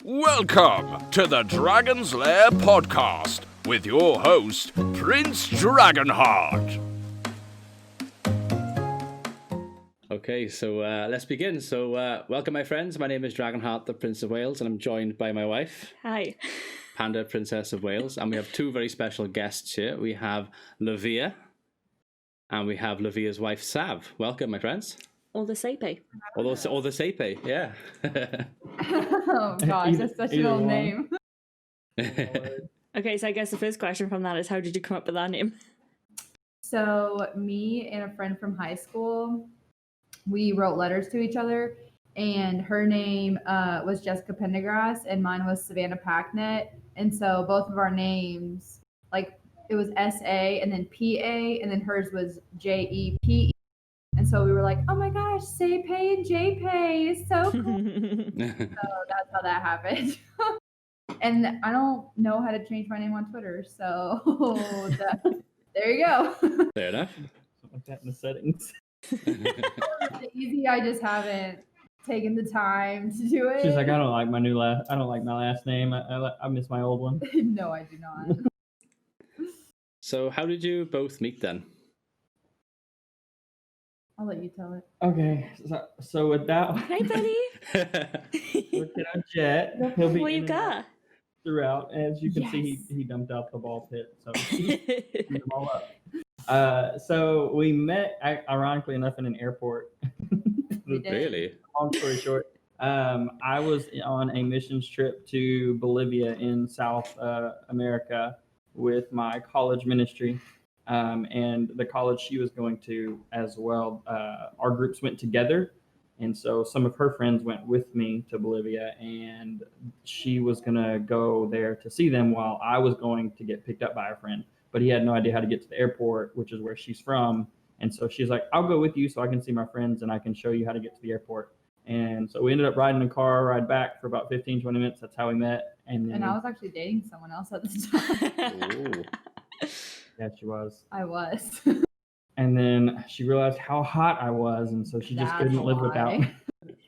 Welcome to the Dragon's Lair podcast with your host, Prince Dragonheart. Okay, so let's begin. So welcome, my friends. My name is Dragonheart, the Prince of Wales, and I'm joined by my wife, Hi. Panda, Princess of Wales, and we have two very special guests here. We have Lair, and we have Lair's wife, Sav. Welcome, my friends. Or the Sepe. Or the Sepe, yeah. Oh gosh, that's such an old name. Okay, so I guess the first question from that is, how did you come up with that name? So me and a friend from high school, we wrote letters to each other, and her name was Jessica Pendergrass, and mine was Savannah Packnett. And so both of our names, like it was S-A and then P-A, and then hers was J-E-P-E. And so we were like, oh my gosh, Sepe and J-Pay is so cool. So that's how that happened. And I don't know how to change my name on Twitter, so there you go. Fair enough. Something like that in the settings. It's easy. I just haven't taken the time to do it. She's like, I don't like my last name. I miss my old one. No, I do not. So how did you both meet then? I'll let you tell it. Okay, so with that, Hi, buddy. looking at Jet, he'll be What in you and got? out throughout. As you can see, Yes. he dumped out the ball pit, so he cleaned them all up. So we met, ironically enough, in an airport. We did. Really? Long story short, I was on a missions trip to Bolivia in South America with my college ministry, and the college she was going to as well. Our groups went together, and so some of her friends went with me to Bolivia, and she was going to go there to see them while I was going to get picked up by a friend. But he had no idea how to get to the airport, which is where she's from. And so she's like, I'll go with you so I can see my friends and I can show you how to get to the airport. And so we ended up riding a car ride back for about 15, 20 minutes. That's how we met. And then, And I was actually dating someone else at the time. Ooh. yeah, she was. I was. And then she realized how hot I was. And so she just That's couldn't a live without lie.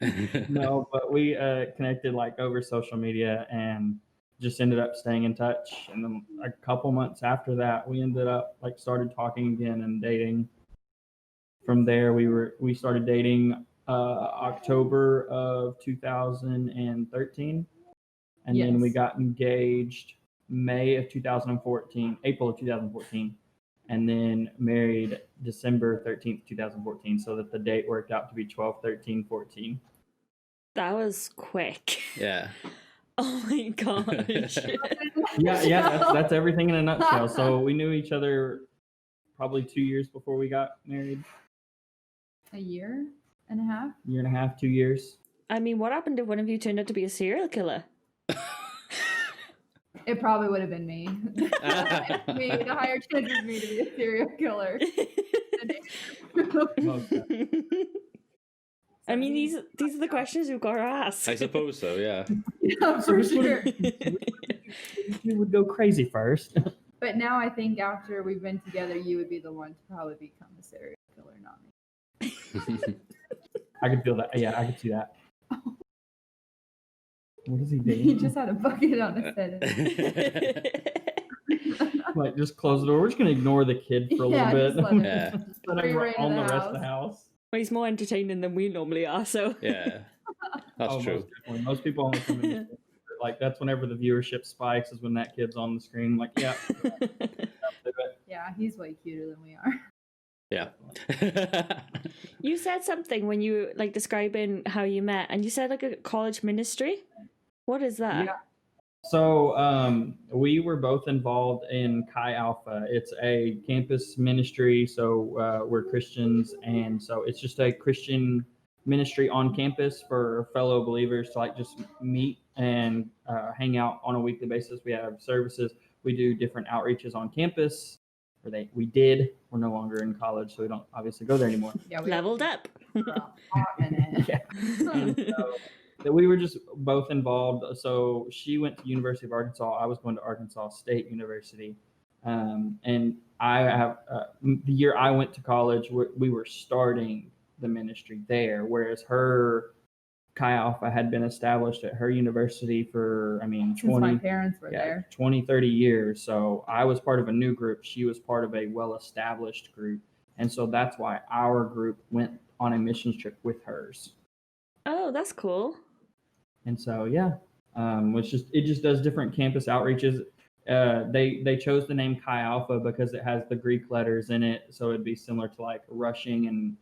me. No, but we connected like over social media and just ended up staying in touch. And then a couple months after that, we ended up like started talking again and dating. From there, we started dating October of 2013, and then we Yes. got engaged May of 2014, April of 2014, and then married December 13th, 2014. So that the date worked out to be 12/13/14. That was quick. Yeah. Oh my gosh. Yeah, that's everything in a nutshell. So we knew each other probably 2 years before we got married. A year and a half. Year and a half, 2 years. I mean, what happened if one of you turned out to be a serial killer? It probably would have been me. Me, the higher chance of me to be a serial killer. Most definitely. I mean, these are the questions we've got to ask. I suppose so, yeah. Yeah, for sure. You would go crazy first. But now I think after we've been together, you would be the one to probably become a serial killer, not me. I could feel that. Yeah, I could see that. What is he doing? He just had a bucket on his head. Like, just close the door. We're just gonna ignore the kid for a Yeah, little just bit. let him- Yeah. Let him Free rein on of the the rest of the house. Well, he's more entertaining than we normally are, so. Yeah. That's Oh, true. Most definitely. Most people only come in. Like, that's whenever the viewership spikes is when that kid's on the screen. Like, yeah. Do it. Yeah, he's way cuter than we are. Yeah. You said something when you like describing how you met, and you said like a college ministry. What is that? Yeah. So we were both involved in Chi Alpha. It's a campus ministry. So we're Christians, and so it's just a Christian ministry on campus for fellow believers to like just meet and hang out on a weekly basis. We have services. We do different outreaches on campus. We did. We're no longer in college, so we don't obviously go there anymore. Yeah, we Leveled up. for a hot minute. Yeah. And so that we were just both involved. So she went to University of Arkansas. I was going to Arkansas State University. And I have the year I went to college, we were starting the ministry there, whereas her Chi Alpha had been established at her university for, I mean, Since my 20, parents were there. 20, 30 years. So I was part of a new group. She was part of a well-established group. And so that's why our group went on a missions trip with hers. Oh, that's cool. And so, yeah, it just does different campus outreaches. They chose the name Chi Alpha because it has the Greek letters in it, so it'd be similar to like rushing and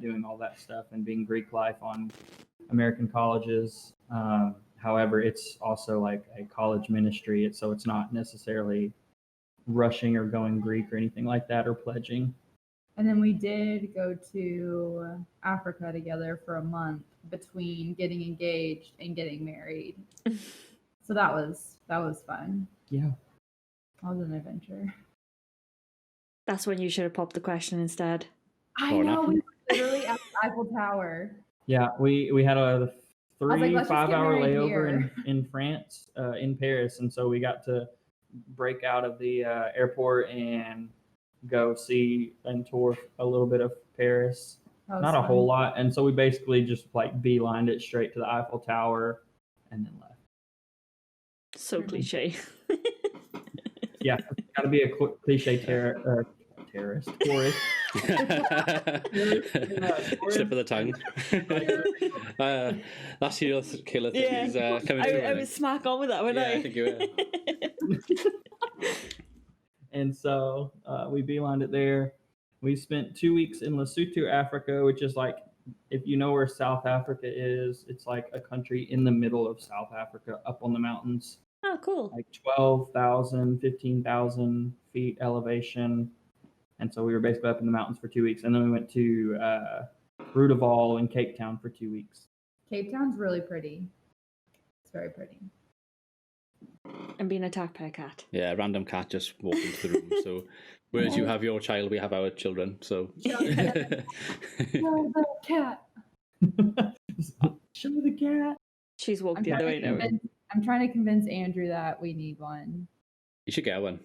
doing all that stuff and being Greek life on American colleges. However, it's also like a college ministry, so it's not necessarily rushing or going Greek or anything like that or pledging. And then we did go to Africa together for a month between getting engaged and getting married. So that was fun. Yeah. That was an adventure. That's when you should have popped the question instead. I know, we were literally at the Eiffel Tower. Yeah, we had a like, let's just 3-5 get hour married layover here. in France, in Paris, and so we got to break out of the airport and go see and tour a little bit of Paris. That was Not a fun. whole lot, and so we basically just like beelined it straight to the Eiffel Tower and then left. So cliche. Yeah, got to be a cliche tourist. Slip of the tongue. That's your killer thing. Yeah, Is, coming through, I was smack on with that, wasn't Yeah, I think you were. And so we beelined it there. We spent 2 weeks in Lesotho, Africa, which is like, if you know where South Africa is, it's like a country in the middle of South Africa, up on the mountains. Oh, cool. Like 12,000, 15,000 feet elevation. And so we were basically up in the mountains for 2 weeks. And then we went to Roodeval in Cape Town for 2 weeks. Cape Town's really pretty. It's very pretty. And being attacked by a cat. Yeah, a random cat just walked into the room. So, whereas you have your child, we have our children. So, Oh, the cat. Show the cat. She's walked the other way now. I'm trying to convince Andrew that we need one. you should get one.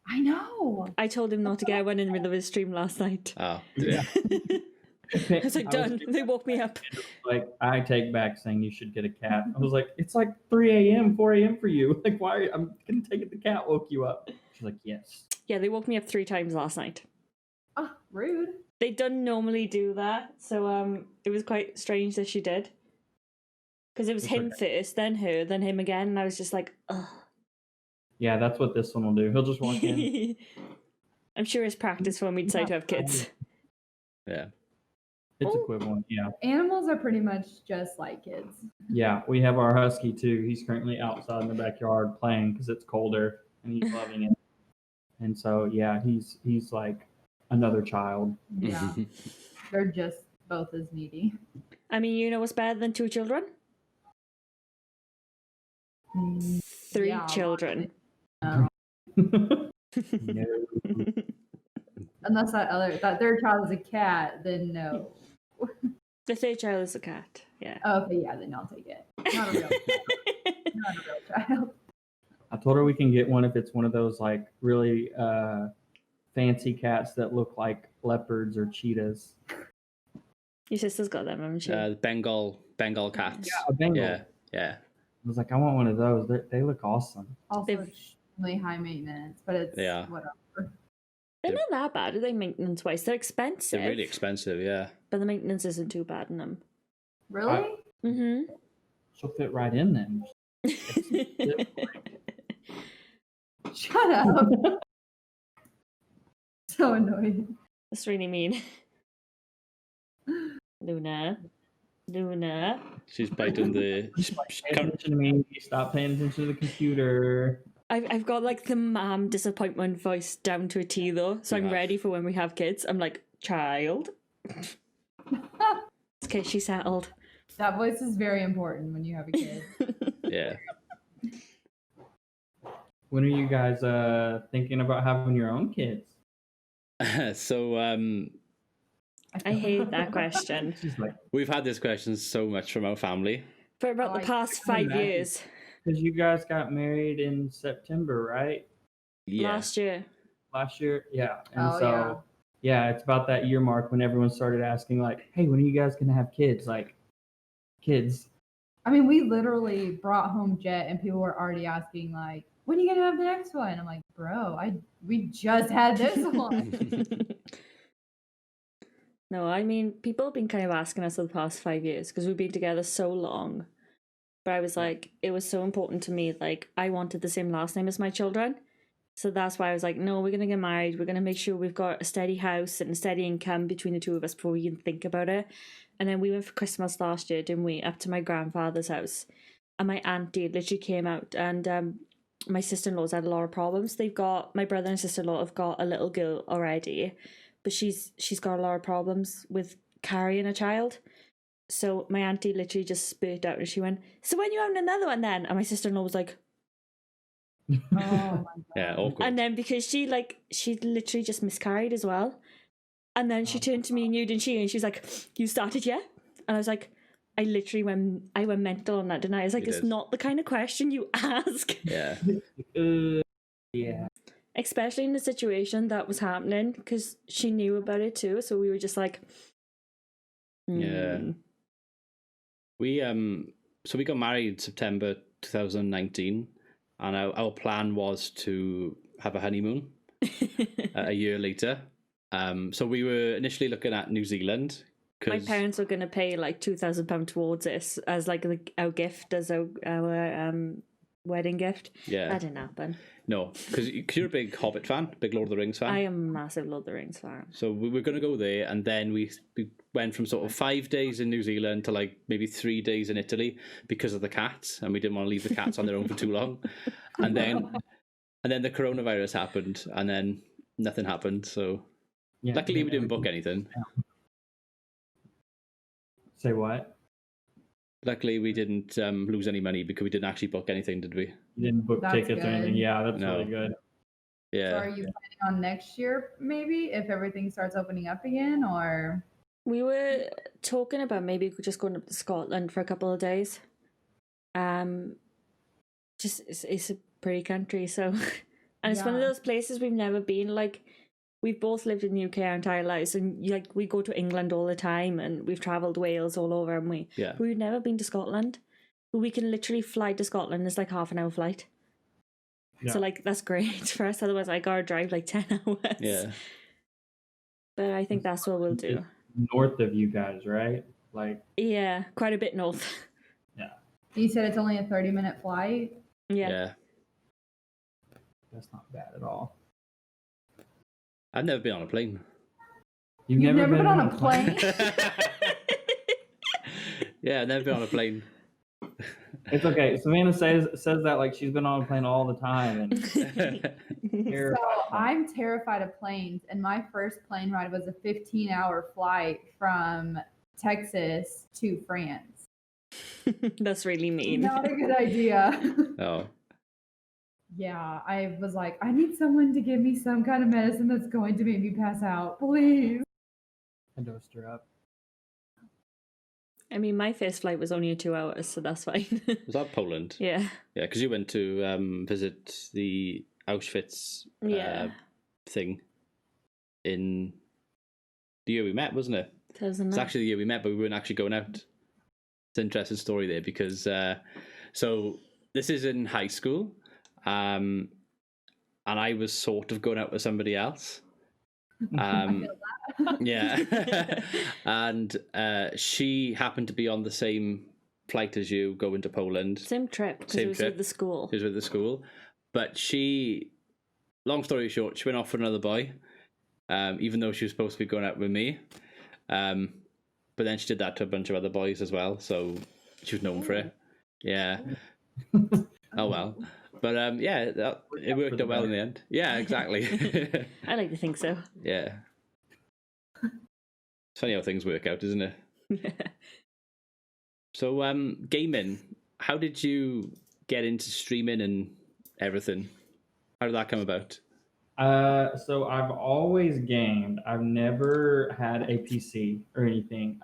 I know. I told him not to get one in the middle of his stream last night. Oh, Yeah. I was like, done. They woke me up. Like, I take back saying you should get a cat. I was like, it's like 3 a.m., 4 a.m. for you. Like, why? I'm going to take it. The cat woke you up. She's like, yes. Yeah, they woke me up 3 times last night. Oh, rude. They don't normally do that, so it was quite strange that she did. Because it was It's him first, then her, then him again, and I was just like, ugh. Yeah, that's what this one will do. He'll just walk in. I'm sure it's practice when we decide to have kids. yeah. It's Oh. equivalent, yeah. Animals are pretty much just like kids. Yeah, we have our husky too. He's currently outside in the backyard playing because it's colder and he's loving it. And so, yeah, he's like another child. Yeah. They're just both as needy. I mean, you know what's better than 2 children? 3 Yeah, children. No. Unless that third child is a cat, then no. The 3rd child is a cat. Yeah. Oh, okay, yeah, then I'll take it. Not a real child. Not a real child. I told her we can get one if it's one of those like really fancy cats that look like leopards or cheetahs. Your sister's got them, haven't she? Bengal cats. Yeah, a Bengal. Yeah. I was like, I want one of those. They look awesome. Also, They've- extremely high maintenance, but it's Yeah. whatever. They're not that bad, are they, maintenance-wise? They're expensive. They're really expensive, yeah. But the maintenance isn't too bad in them. Really? Mm-hmm. She'll fit right in them. Shut up. So annoying. That's really mean. Luna. She's biting the... Pay attention to me. Stop paying attention to the computer. I've got like the mom disappointment voice down to a T though, so I'm Yeah. ready for when we have kids. I'm like, child. Okay, she's settled. That voice is very important when you have a kid. Yeah. When are you guys thinking about having your own kids? So, I hate that question. She's like, we've had this question so much from our family. For about Oh, the I past can 5 imagine. years. because you guys got married in September, right? Yeah. Last year. Last year? Yeah. And Oh, so, yeah, it's about that year mark when everyone started asking, like, hey, when are you guys going to have kids? Like, kids. I mean, we literally brought home Jet, and people were already asking like, "When are you gonna have the next one?" I'm like, "Bro, we just had this one." No, I mean, people have been kind of asking us for the past 5 years because we've been together so long. But I was like, it was so important to me. Like, I wanted the same last name as my children. So that's why I was like, no, we're going to get married. We're going to make sure we've got a steady house and a steady income between the two of us before we can think about it. And then we went for Christmas last year, didn't we, up to my grandfather's house. And my auntie literally came out, and my sister-in-law's had a lot of problems. My brother and sister-in-law have got a little girl already, but she's got a lot of problems with carrying a child. So my auntie literally just spurted out and she went, "So when you having another one then?" And my sister-in-law was like, Oh my god. Yeah, awkward. and then because she literally just miscarried as well. And then she turned to me and you, didn't she? And she was like, "You started yet?" And I was like, I went mental on that, didn't I? I was like, You it's did. not the kind of question you ask. Yeah. Yeah. Especially in the situation that was happening, because she knew about it too. So we were just like, Yeah. We so we got married September 2019, and our plan was to have a honeymoon a year later. So we were initially looking at New Zealand. My parents were going to pay like £2,000 towards this as like our gift, as our wedding gift. Yeah. That didn't happen. No, because you're a big Hobbit fan, big Lord of the Rings fan. I am a massive Lord of the Rings fan. So we were going to go there, and then we went from sort of 5 days in New Zealand to like maybe 3 days in Italy because of the cats, and we didn't want to leave the cats on their own for too long. And then the coronavirus happened, and then nothing happened. So Yeah, luckily we didn't book anything. Say what? Luckily we didn't lose any money because we didn't actually book anything, did we? You didn't book That's tickets or anything. good. Yeah, that's No. really good. So Yeah. are you planning on next year, maybe, if everything starts opening up again, or? We were talking about maybe just going up to Scotland for a couple of days. Just it's a pretty country, so and it's one of Yeah. those places we've never been. Like, we've both lived in the UK our entire lives, and like we go to England all the time, and we've travelled Wales all over, and we've never been to Scotland. But we can literally fly to Scotland. It's like half an hour flight. Yeah. So like that's great for us. Otherwise, I gotta drive like 10 hours. Yeah. But I think that's what we'll do. North of you guys, right? Like, Yeah, quite a bit north. You said it's only a 30-minute flight. Yeah. that's not bad at all. I've never been on a plane. You've never been on a plane? Yeah, I've never been on a plane. It's okay. Savannah says that like she's been on a plane all the time, and So I'm terrified of planes, and my first plane ride was a 15-hour flight from Texas to France. That's really mean. Not a good idea. Oh. Yeah, I was like, I need someone to give me some kind of medicine that's going to make me pass out, please. I dosed her up. I mean, my first flight was only 2 hours, so that's fine. Was that Poland? Yeah. Yeah, because you went to visit the Auschwitz thing in the year we met, wasn't it? It's 2009. actually the year we met, but we weren't actually going out. It's an interesting story there because so this is in high school, and I was sort of going out with somebody else. Yeah. And she happened to be on the same flight as you going to Poland. Same trip, because it Same was trip. with the school. She was with the school. But she, long story short, she went off with another boy, even though she was supposed to be going out with me. But then she did that to a bunch of other boys as well, so she was known for it. Yeah. Oh well. But yeah, it worked out well in the end. Yeah, exactly. I like to think so. Yeah. It's funny how things work out, isn't it? So, gaming. How did you get into streaming and everything? How did that come about? So I've always gamed. I've never had a PC or anything.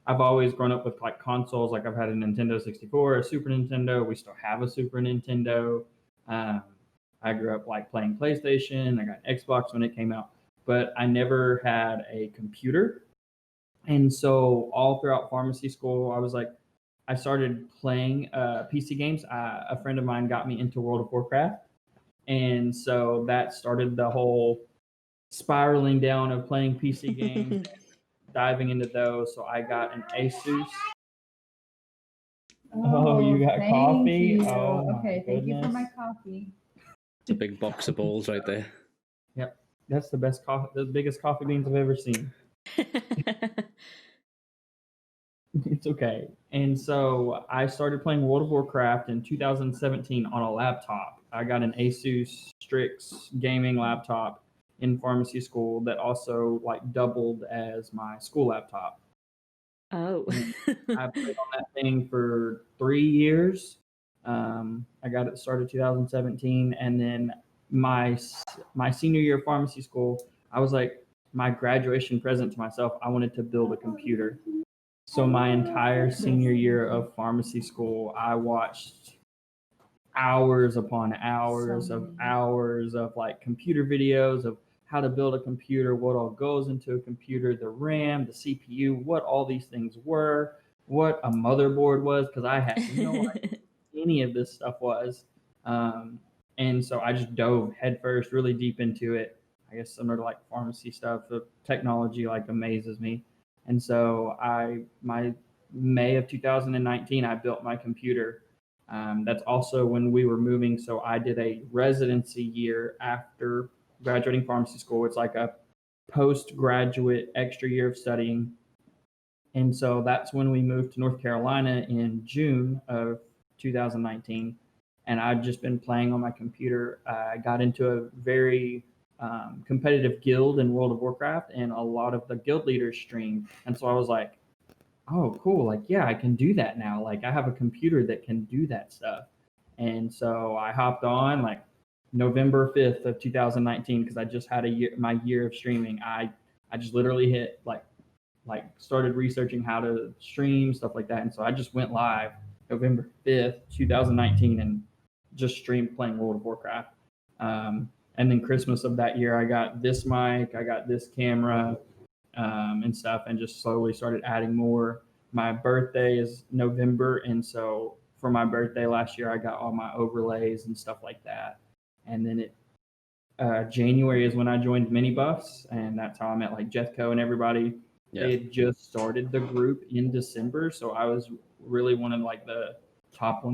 I've always grown up with like consoles. Like I've had a Nintendo 64, a Super Nintendo. We still have a Super Nintendo. I grew up like playing PlayStation. I got an Xbox when it came out, but I never had a computer. And so all throughout pharmacy school, I was like, I started playing PC games. A friend of mine got me into World of Warcraft, and so that started the whole spiraling down of playing PC games, diving into those. So I got an Asus. Oh, you got thank coffee? you. Oh, my okay, thank you for my goodness. coffee. It's a big box of balls right there. Yep, that's the best coffee, the biggest coffee beans I've ever seen. It's okay. And so I started playing World of Warcraft in 2017 on a laptop. I got an Asus Strix gaming laptop in pharmacy school that also like doubled as my school laptop. Oh. I played on that thing for 3 years. I got it started 2017, and then my senior year of pharmacy school, I was like, my graduation present to myself, I wanted to build a computer. So my entire senior year of pharmacy school, I watched hours upon hours of like computer videos of how to build a computer, what all goes into a computer, the RAM, the CPU, what all these things were, what a motherboard was, because I had no idea any of this stuff was. And so I just dove headfirst really deep into it. I guess similar to like pharmacy stuff, the technology like amazes me. And so my May of 2019, I built my computer. That's also when we were moving. So I did a residency year after graduating pharmacy school. It's like a postgraduate extra year of studying. And so that's when we moved to North Carolina in June of 2019. And I've just been playing on my computer. I got into a very competitive guild in World of Warcraft, and a lot of the guild leaders stream. And so I was like, oh, cool. Like, yeah, I can do that now. Like, I have a computer that can do that stuff. And so I hopped on like November 5th of 2019 because I just had my year of streaming. I just literally hit like started researching how to stream, stuff like that. And so I just went live November 5th, 2019, and just streamed playing World of Warcraft. And then Christmas of that year, I got this mic, I got this camera, and stuff, and just slowly started adding more. My birthday is November, and so for my birthday last year, I got all my overlays and stuff like that. And then January is when I joined Mini Buffs, and that's how I met like Jethco and everybody. Yeah. They had just started the group in December, so I was really one of like the top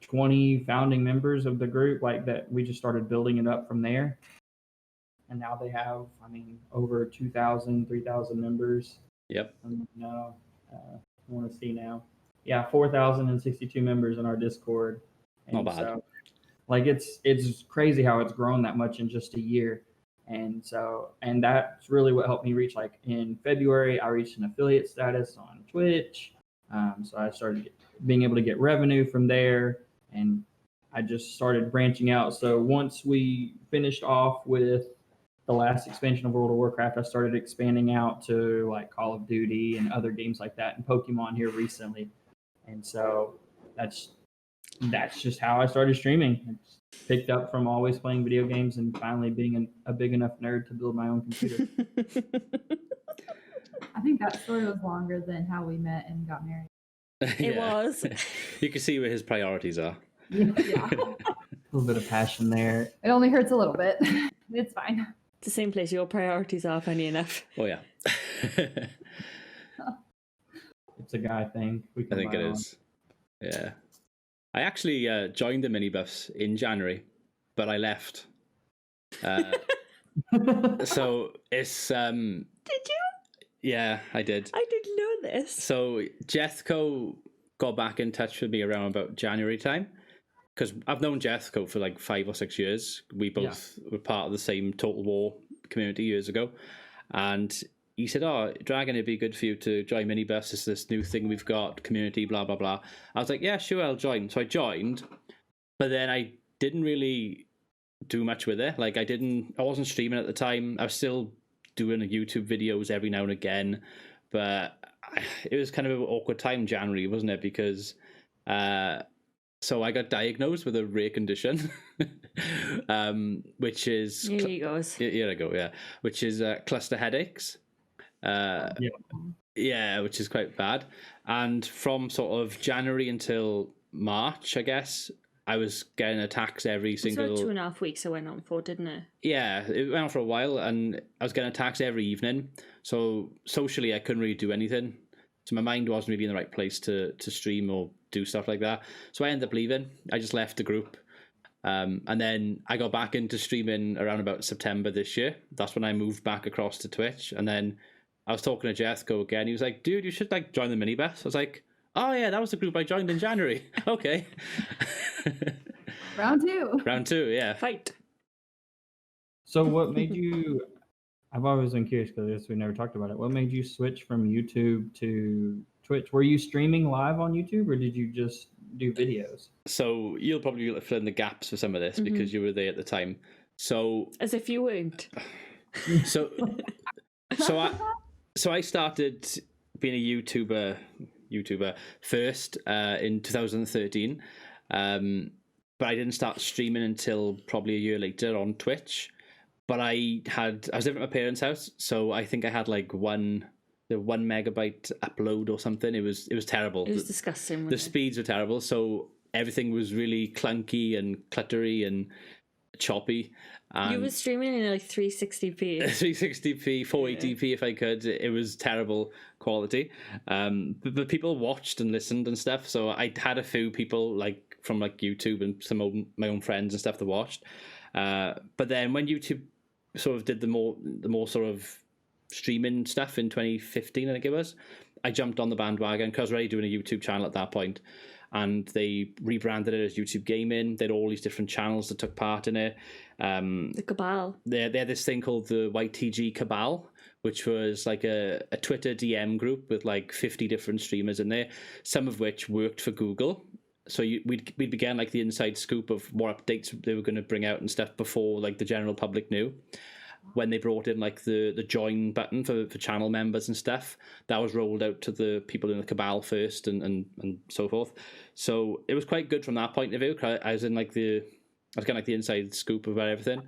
20 founding members of the group. Like that, we just started building it up from there. And now they have, over 2,000, 3,000 members. Yep. No, I want to see now. Yeah, 4,062 members in our Discord. And not bad. So, like it's crazy how it's grown that much in just a year. And so, and that's really what helped me reach. Like in February, I reached an affiliate status on Twitch. So I started being able to get revenue from there, and I just started branching out. So once we finished off with the last expansion of World of Warcraft, I started expanding out to like Call of Duty and other games like that, and Pokemon here recently. And so that's just how I started streaming. It's picked up from always playing video games and finally being a big enough nerd to build my own computer. I think that story was longer than how we met and got married. It was. You can see where his priorities are. Yeah. A little bit of passion there. It only hurts a little bit. It's fine. It's the same place your priorities are, funny enough. Oh, yeah. It's a guy thing. I think it is. Yeah. I actually joined the Mini Buffs in January, but I left. So it's... Did you? Yeah, I did. I didn't know this. So Jethco got back in touch with me around about January time, because I've known Jethco for like 5 or 6 years. We both were part of the same Total War community years ago. And he said, oh, Dragon, it'd be good for you to join Mini Buffs. It's this new thing we've got, community, blah, blah, blah. I was like, yeah, sure, I'll join. So I joined, but then I didn't really do much with it. Like I wasn't streaming at the time. I was still doing YouTube videos every now and again, but it was kind of an awkward time, January, wasn't it? Because so I got diagnosed with a rare condition, which is Here he goes. Here I go. Yeah, which is cluster headaches. Yeah, which is quite bad. And from sort of January until March, I guess, I was getting attacks every It's single... about 2.5 weeks it went on for, didn't it? Yeah, it went on for a while, and I was getting attacks every evening. So socially, I couldn't really do anything. So my mind wasn't really in the right place to stream or do stuff like that. So I ended up leaving. I just left the group. And then I got back into streaming around about September this year. That's when I moved back across to Twitch. And then I was talking to Jethko again. He was like, dude, you should like join the Minibus. I was like, oh yeah, that was the group I joined in January. Okay. Round two. Round 2, yeah. Fight. So what made you? I've always been curious because we never talked about it. What made you switch from YouTube to Twitch? Were you streaming live on YouTube, or did you just do videos? So you'll probably fill in the gaps for some of this because you were there at the time. So As if you weren't. so I started being a YouTuber first in 2013, but I didn't start streaming until probably a year later on Twitch. But I was living at my parents' house, so I think I had like the 1 megabyte upload or something. It was terrible. It was disgusting. The speeds were terrible, so everything was really clunky and cluttery and choppy. And You were streaming in like 360p. 360p, 480p if I could. It was terrible quality. But people watched and listened and stuff, so I had a few people like from like YouTube and some of my own friends and stuff that watched. But then when YouTube sort of did the more sort of streaming stuff in 2015, I think it was, I jumped on the bandwagon because I was already doing a YouTube channel at that point, and they rebranded it as YouTube Gaming. They had all these different channels that took part in it. The Cabal. They had this thing called the YTG Cabal, which was like a Twitter DM group with like 50 different streamers in there, some of which worked for Google. So we'd began like the inside scoop of what updates they were going to bring out and stuff before like the general public knew. When they brought in like the join button for channel members and stuff, that was rolled out to the people in the Cabal first and so forth. So it was quite good from that point of view. I was getting like the inside scoop about everything.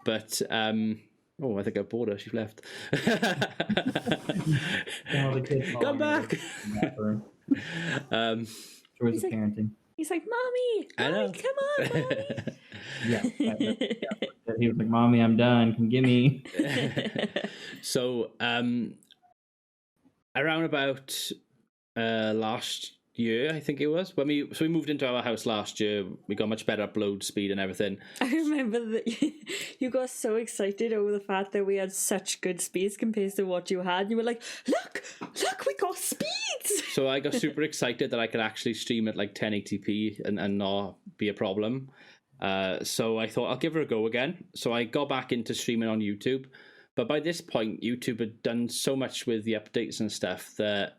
But I think I bored her. She's left. Come back. Joys of parenting. He's like, Mommy, I know. come on, Mommy. Yeah. He was like, Mommy, I'm done. Come get me. So around about last year, I think it was, when we moved into our house last year, we got much better upload speed and everything. I remember that you got so excited over the fact that we had such good speeds compared to what you had. You were like, look, we got speeds. So I got super excited that I could actually stream at like 1080p and not be a problem. So I thought I'll give her a go again. So I got back into streaming on YouTube. But by this point, YouTube had done so much with the updates and stuff that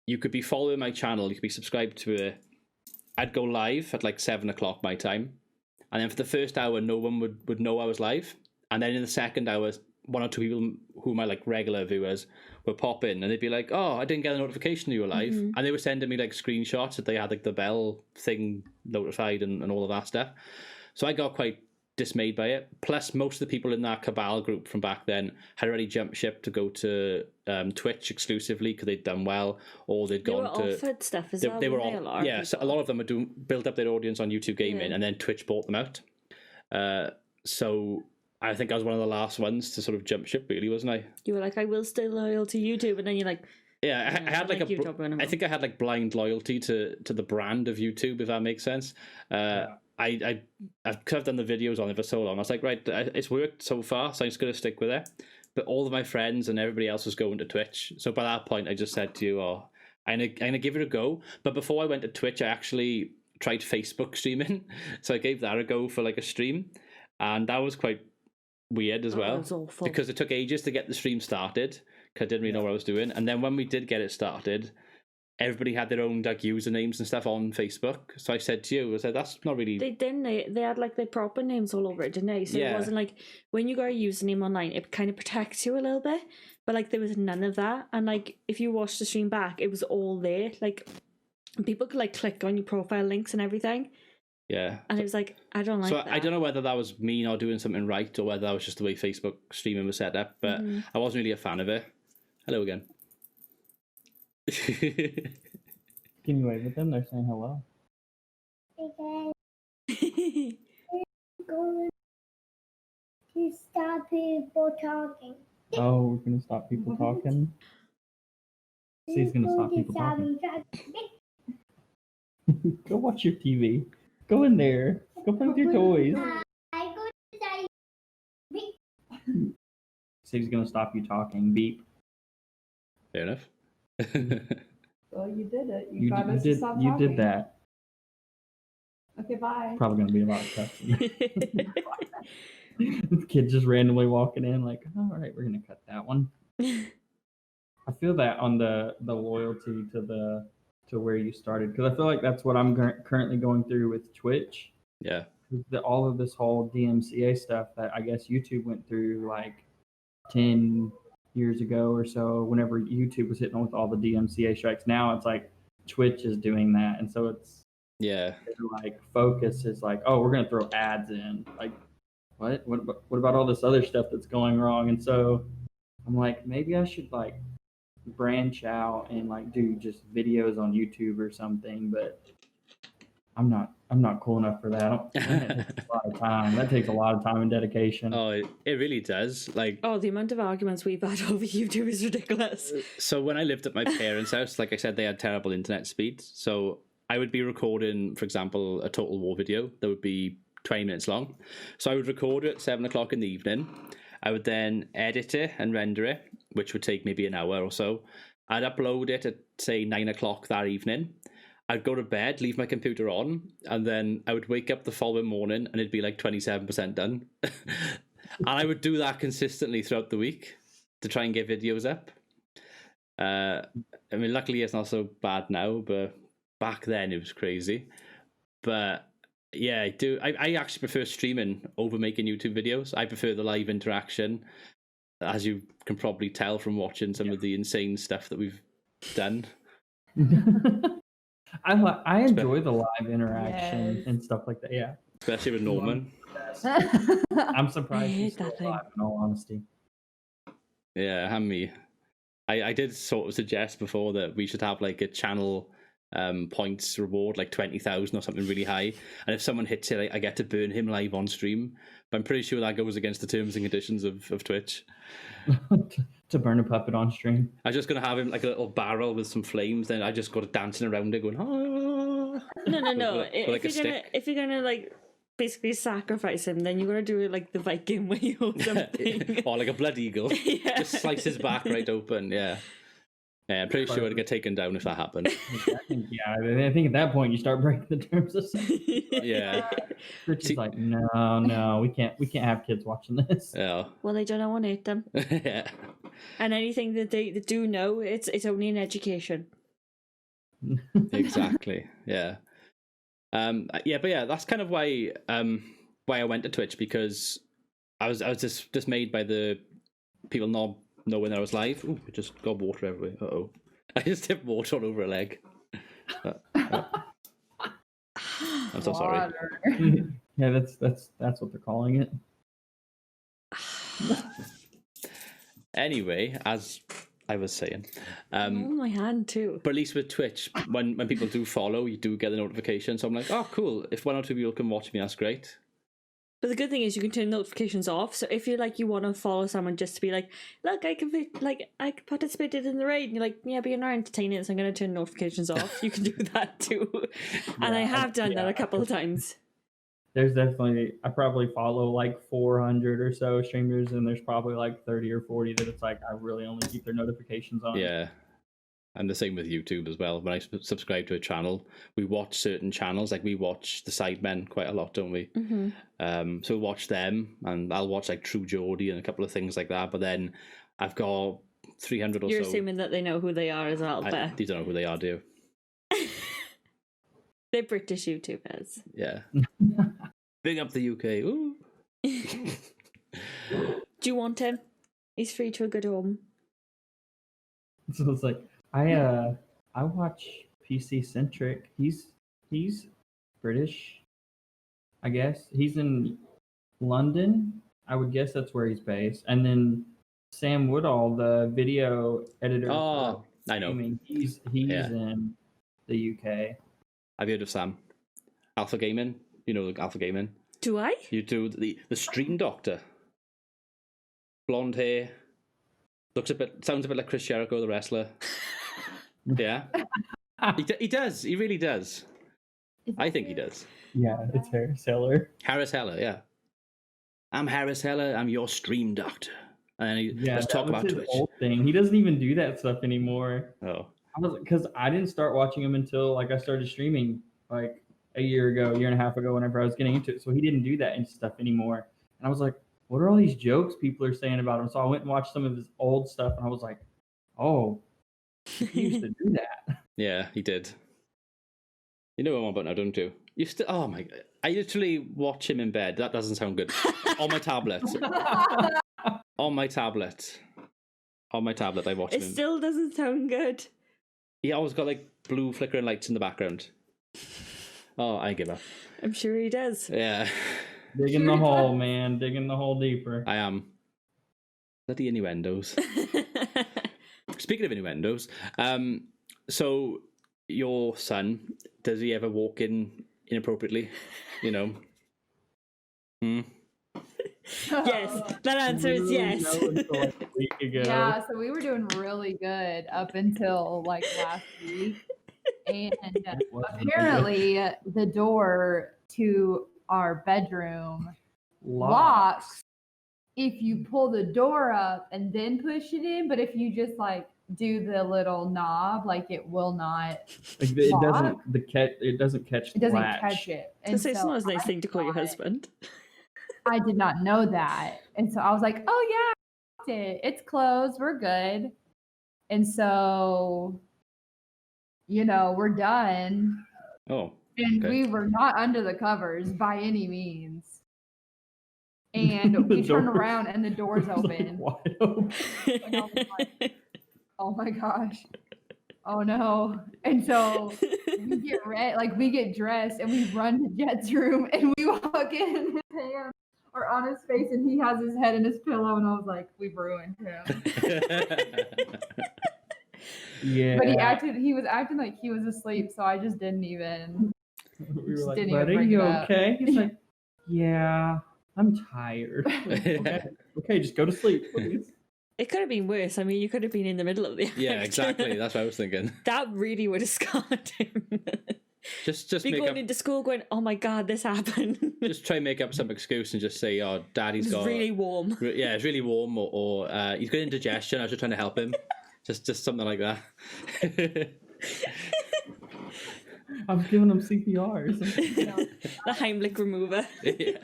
you could be following my channel, you could be subscribed to it. I'd go live at like 7 o'clock my time. And then for the first hour, no one would know I was live. And then in the second hour, 1 or 2 people who are my like regular viewers would pop in and they'd be like, oh, I didn't get a notification you were live. And they were sending me like screenshots that they had like the bell thing notified and all of that stuff. So I got quite dismayed by it. Plus, most of the people in that Cabal group from back then had already jumped ship to go to Twitch exclusively because they'd done well, or they'd gone to offered stuff as well. They were all, yeah. So a lot of them would build up their audience on YouTube Gaming, and then Twitch bought them out. So I think I was one of the last ones to sort of jump ship, really, wasn't I? You were like, I will stay loyal to YouTube, and then you're like, yeah, I had like I think I had like blind loyalty to the brand of YouTube, if that makes sense. I've done the videos on it for so long. I was like, right, it's worked so far, so I'm just going to stick with it. But all of my friends and everybody else was going to Twitch. So by that point, I just said to you, I'm going to give it a go. But before I went to Twitch, I actually tried Facebook streaming. So I gave that a go for like a stream. And that was quite weird as well. That was awful. Because it took ages to get the stream started, because I didn't really know what I was doing. And then when we did get it started, everybody had their own like usernames and stuff on Facebook. So I said to you, I said, that's not really... They didn't. They had like their proper names all over it, didn't they? So it wasn't like, when you got a username online, it kind of protects you a little bit. But like there was none of that. And like if you watched the stream back, it was all there. Like people could like click on your profile links and everything. Yeah. And it was like, I don't like that. I don't know whether that was me not doing something right or whether that was just the way Facebook streaming was set up. But I wasn't really a fan of it. Hello again. Can you wave at them? They're saying hello. Going to stop people talking. Oh, we're gonna stop people talking. He's gonna stop people talking. Go watch your TV. Go in there. Go play with your toys. I go to say Steve's gonna stop you talking. Beep. Fair enough. Well, you did it. You got us to did. stop You talking. did that. Okay, bye. Probably gonna be a lot of cussing. Kid just randomly walking in, like, all right, we're gonna cut that one. I feel that on the loyalty to where you started, because I feel like that's what I'm currently going through with Twitch. Yeah. All of this whole DMCA stuff that I guess YouTube went through like 10 years ago or so, whenever YouTube was hitting with all the DMCA strikes. Now it's like Twitch is doing that, and so it's Yeah. like focus is like, oh, we're gonna throw ads in. Like, what about all this other stuff that's going wrong? And so I'm like, maybe I should like branch out and like do just videos on YouTube or something, but I'm not cool enough for that. That takes a lot of time. That takes a lot of time and dedication. Oh, it really does. Like, Oh, the amount of arguments we've had over YouTube is ridiculous. so when I lived at my parents' house, like I said, they had terrible internet speed. So I would be recording, for example, a Total War video that would be 20 minutes long. So I would record it at 7 o'clock in the evening. I would then edit it and render it, which would take maybe an hour or so. I'd upload it at, say, 9 o'clock that evening. I'd go to bed, leave my computer on, and then I would wake up the following morning and it'd be like 27% done. And I would do that consistently throughout the week to try and get videos up. I mean, luckily it's not so bad now, but back then it was crazy. But yeah, I actually prefer streaming over making YouTube videos. I prefer the live interaction, as you can probably tell from watching some of the insane stuff that we've done. I enjoy the live interaction Yes. and stuff like that. Yeah, Especially with Norman. I'm surprised I hate he's still that thing. alive. In all honesty, Yeah, and me. I did sort of suggest before that we should have like a channel points reward, like 20,000 or something really high. And if someone hits it, I get to burn him live on stream. But I'm pretty sure that goes against the terms and conditions of Twitch. to burn a puppet on stream. I'm just going to have him like a little barrel with some flames. Then I just got it dancing around it going, ah. No. With like a stick. If you're gonna like basically sacrifice him, then you're gonna do it like the Viking way or something. Or like a blood eagle. Yeah. Just slice his back right open. Yeah. Yeah, I'm pretty sure it'd get taken down if that happened. I think at that point you start breaking the terms of sex. Yeah. Rich See- is like, no, we can't have kids watching this. Yeah. Well, they don't want to hate them, Yeah. and anything that they do know, it's only an education. Exactly. Yeah. But yeah, that's kind of why I went to Twitch, because I was just dismayed by the people not knowing that I was live. Ooh, I just got water everywhere. Uh-oh. I just tipped water all over a leg. I'm so sorry. Water. Yeah, that's what they're calling it. Anyway, as I was saying, Oh, my hand too. but at least with Twitch, when people do follow, you do get the notification. So I'm like, oh, cool. If one or two people can watch me, that's great. But the good thing is you can turn notifications off. So if you like, you want to follow someone just to be like, look, I participated in the raid, and you're like, yeah, but you're not entertaining, so I'm going to turn notifications off. You can do that too. And I have done that a couple of times. There's definitely, I probably follow like 400 or so streamers, and there's probably like 30 or 40 that it's like I really only keep their notifications on. Yeah. And the same with YouTube as well. When I subscribe to a channel, we watch certain channels. Like we watch the Sidemen quite a lot, don't we? Mm-hmm. So we'll watch them, and I'll watch like True Geordie and a couple of things like that. But then I've got 300 or You're so. assuming that they know who they are as well, but You don't know who they are, do you? they're British YouTubers. Yeah. Big up the UK. Ooh. Do you want him? He's free to a good home. So it's like I watch PC Centric. He's British, I guess. He's in London. I would guess that's where he's based. And then Sam Woodall, the video editor. Oh, for I know. streaming, he's Yeah. in the UK. I've heard of Sam. Alpha Gaming. You know Alpha Gaming. Do I? You do the Stream Doctor. Blonde hair. Sounds a bit like Chris Jericho, the wrestler. Yeah. He does. He really does. I think he does. Yeah, it's Harris Heller. Harris Heller, yeah. I'm Harris Heller. I'm your Stream Doctor. And let's talk about Twitch. Old thing. He doesn't even do that stuff anymore. Oh. Because I didn't start watching him until like I started streaming like a year and a half ago, whenever I was getting into it. So he didn't do that and stuff anymore. And I was like, what are all these jokes people are saying about him? So I went and watched some of his old stuff, and I was like, oh, he used to do that. Yeah, he did. You know what I'm about now, don't you? Oh my God. I literally watch him in bed. That doesn't sound good. On my tablet. On my tablet, I watch him. It still doesn't sound good. He always got like blue flickering lights in the background. Oh, I give up. I'm sure he does. Yeah. Digging the hole, man. Digging the hole deeper. I am. Bloody innuendos. Speaking of innuendos, so your son, does he ever walk in inappropriately? You know? Yes, that answer is yes. Until like a week ago. Yeah, so we were doing really good up until like last week. And apparently the door to our bedroom locks if you pull the door up and then push it in, but if you just like do the little knob, like it will not Like it lock. doesn't catch It the doesn't latch. catch it. So it's not a nice thing to call your husband. I did not know that. And so I was like, oh yeah, I locked it. It's closed. We're good. And so, we're done. Oh. And Okay. we were not under the covers by any means. And we turn around and the door's open. Wide open. And I was like, oh my gosh. Oh no. And so we get we get dressed and we run to Jet's room and we walk in and his hands are on his face and he has his head in his pillow, and I was like, we've ruined him. Yeah. But he was acting like he was asleep, so I just didn't even. We were like, didn't even buddy, bring you it up. okay? He's like, yeah, I'm tired. Okay, just go to sleep, please. It could have been worse. I mean, you could have been in the middle of the act. Yeah, exactly. That's what I was thinking. That really would have scarred him. Just Be make going up. into school going, oh my God, this happened. Just try and make up some excuse and just say, "Oh, Daddy's It's got really warm. Yeah, it's really warm, or he's got indigestion. I was just trying to help him." Just something like that. I was giving him CPR. The Heimlich remover. Yeah.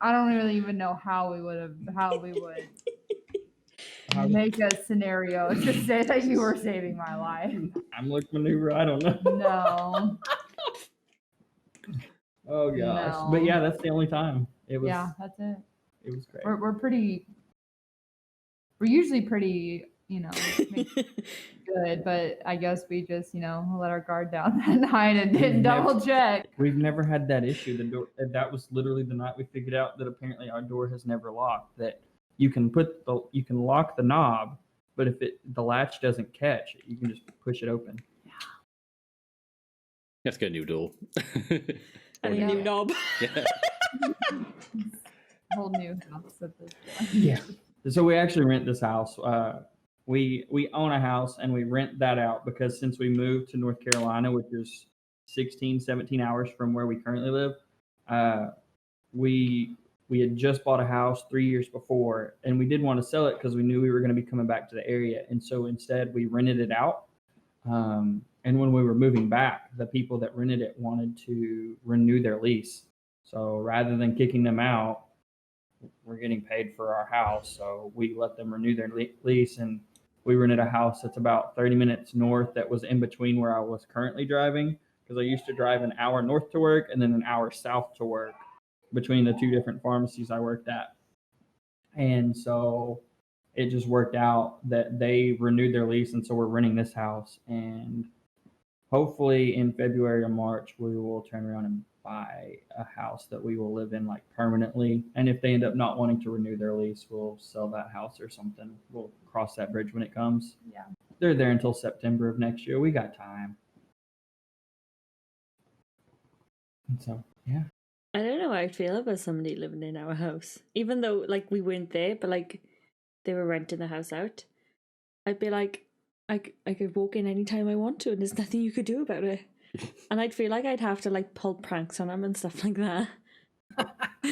I don't really even know how we would make a scenario to say that you were saving my life. I'm like maneuver. I don't know. No. Oh gosh. No. But yeah, that's the only time. It was. Yeah, that's it. It was great. We're usually pretty, good, but I guess we just, let our guard down that night and didn't double check. We've never had that issue. The door. That was literally the night we figured out that apparently our door has never locked. That you can lock the knob, but if the latch doesn't catch, you can just push it open. Let's get a new door. And a new knob. Yeah. Whole new house at this point. Yeah. So we actually rent this house. We own a house and we rent that out because since we moved to North Carolina, which is 16, 17 hours from where we currently live, we had just bought a house 3 years before, and we didn't want to sell it because we knew we were going to be coming back to the area. And so instead we rented it out. And when we were moving back, the people that rented it wanted to renew their lease. So rather than kicking them out, we're getting paid for our house. So we let them renew their lease, and we rented a house that's about 30 minutes north that was in between where I was currently driving, because I used to drive an hour north to work and then an hour south to work between the two different pharmacies I worked at. And so it just worked out that they renewed their lease, and so we're renting this house. And hopefully in February or March, we will turn around and buy a house that we will live in like permanently. And if they end up not wanting to renew their lease, we'll sell that house or something. We'll cross that bridge when it comes. Yeah. they're there until September of next year. We got time. And so, yeah. I don't know how I'd feel about somebody living in our house. Even though, like, we weren't there, but, like, they were renting the house out. I'd be like, I could walk in anytime I want to, and there's nothing you could do about it. And I'd feel like I'd have to, like, pull pranks on them and stuff like that.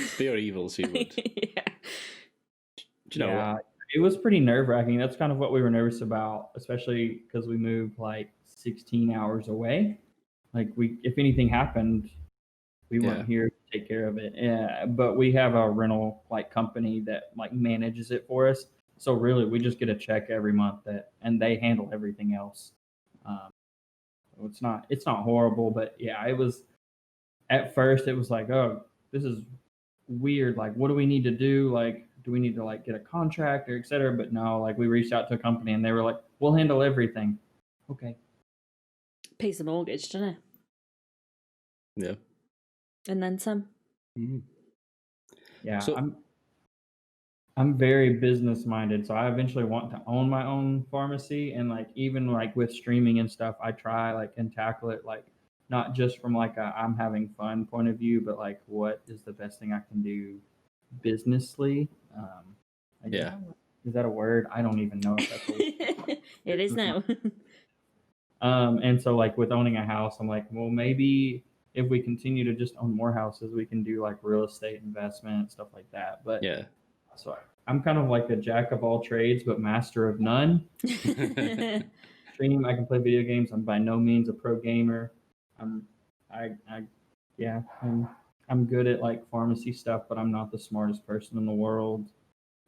For your evils, you would. Yeah. Do you know Yeah, it was pretty nerve-wracking. That's kind of what we were nervous about, especially because we moved like 16 hours away. Like, if anything happened, we weren't here to take care of it. Yeah, but we have a rental like company that like manages it for us. So really, we just get a check every month and they handle everything else. So it's not horrible, but yeah, it was. At first, it was like, oh, this is weird. Like, what do we need to do? Like, do we need to like get a contract or et cetera? But no, like we reached out to a company and they were like, we'll handle everything. Okay. Pays the mortgage, doesn't it? Yeah. And then some. Mm-hmm. Yeah, So- I'm very business minded, so I eventually want to own my own pharmacy, and like even like with streaming and stuff, I try like and tackle it like not just from like a I'm having fun point of view, but like what is the best thing I can do businessly. Like, Yeah. is that a word? I don't even know if that's a word. It is now. And so like with owning a house, I'm like, well, maybe if we continue to just own more houses, we can do like real estate investment, stuff like that. But Yeah. so I'm kind of like a jack of all trades, but master of none. Stream, I can play video games. I'm by no means a pro gamer. I'm good at like pharmacy stuff, but I'm not the smartest person in the world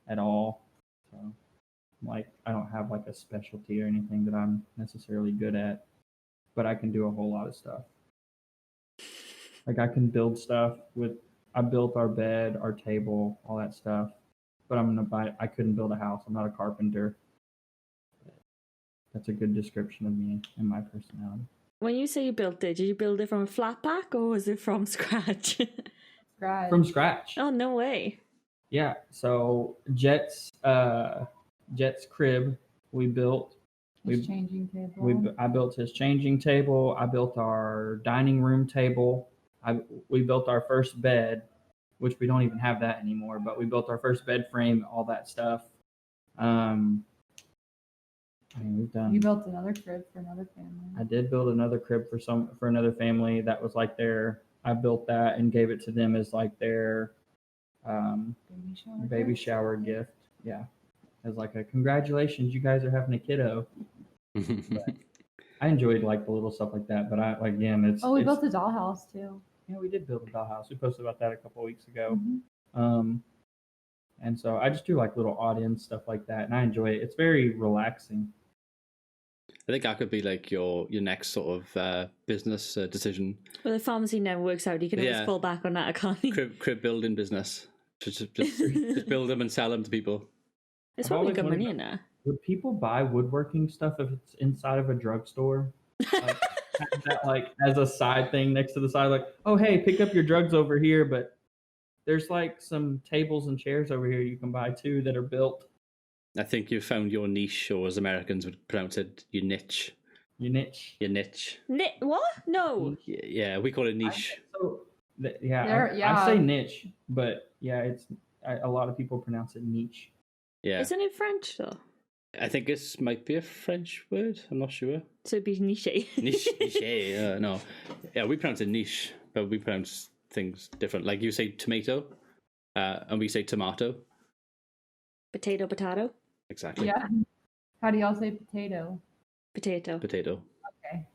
at all. So like I don't have like a specialty or anything that I'm necessarily good at, but I can do a whole lot of stuff. Like I can build stuff I built our bed, our table, all that stuff. But I couldn't build a house. I'm not a carpenter. That's a good description of me and my personality. When you say you built it, did you build it from a flat pack or was it from scratch? Scratch. From scratch. Oh, no way. Yeah. So Jet's crib we built. His changing table. I built his changing table. I built our dining room table. We built our first bed, which we don't even have that anymore, but we built our first bed frame, all that stuff. We've done. You built another crib for another family. I did build another crib for another family that was like I built that and gave it to them as like their baby shower gift. Yeah. As like a congratulations, you guys are having a kiddo. I enjoyed like the little stuff like that, but we built a dollhouse too. Yeah, we did build a dollhouse. We posted about that a couple of weeks ago. Mm-hmm. And so I just do like little audience stuff like that, and I enjoy it. It's very relaxing. I think that could be like your next sort of business decision. Well, the pharmacy never works out. You can always fall back on that, can't you? Crib building business. Just build them and sell them to people. It's probably good money in there. Would people buy woodworking stuff if it's inside of a drugstore? Like, have that like as a side thing next to the side, like, oh hey, pick up your drugs over here, but there's like some tables and chairs over here you can buy too that are built. I think you've found your niche, or as Americans would pronounce it, your niche. Your niche. Your niche. What? No. Yeah, we call it niche. I say niche, but yeah, a lot of people pronounce it niche. Yeah. Isn't it French though? I think it might be a French word. I'm not sure. So it'd be niche. Niche. No. Yeah, we pronounce it niche, but we pronounce things different. Like you say tomato, and we say tomato. Potato. Exactly. Yeah. How do y'all say potato? Potato. Okay.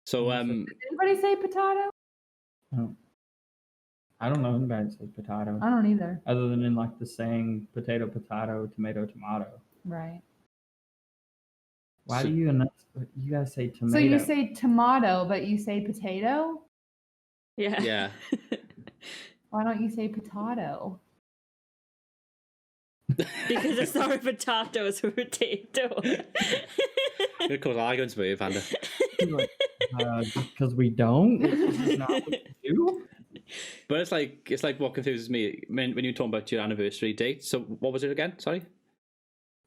So Does anybody say potato? Oh. I don't know anybody that says potato. I don't either. Other than in like the saying potato, tomato. Right. Why do you guys say tomato? So you say tomato, but you say potato? Yeah. Yeah. Why don't you say potato? Because it's not a potato, it's a potato. Of course, I go into my Panda. Because we don't. It's not what we do. But it's like what confuses me when you talk about your anniversary date. So what was it again? Sorry.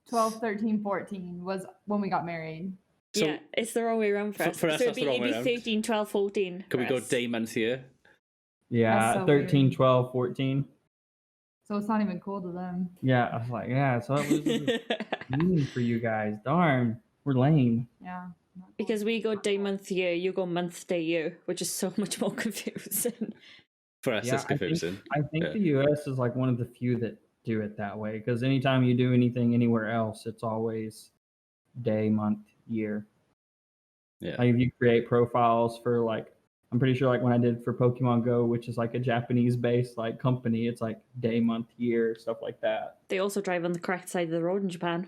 12, 13, 14 was when we got married. So yeah, it's the wrong way around for us. for us, so that's the wrong way it'd be around. 13, 12, 14. Can we for go us. day, month, year? Yeah, That's so 13, weird. 12, 14. So it's not even cool to them. Yeah, I was like, yeah, so it was mean for you guys. Darn, we're lame. Yeah. not cool. Because we go day, month, year, you go month, day, year, which is so much more confusing. For us, Yeah, it's confusing. I think Yeah. the US is like one of the few that do it that way because anytime you do anything anywhere else, it's always day, month, year. Yeah. Like if you create profiles for like, I'm pretty sure like when I did for Pokemon Go, which is like a Japanese based like company, it's like day, month, year, stuff like that. They also drive on the correct side of the road in Japan.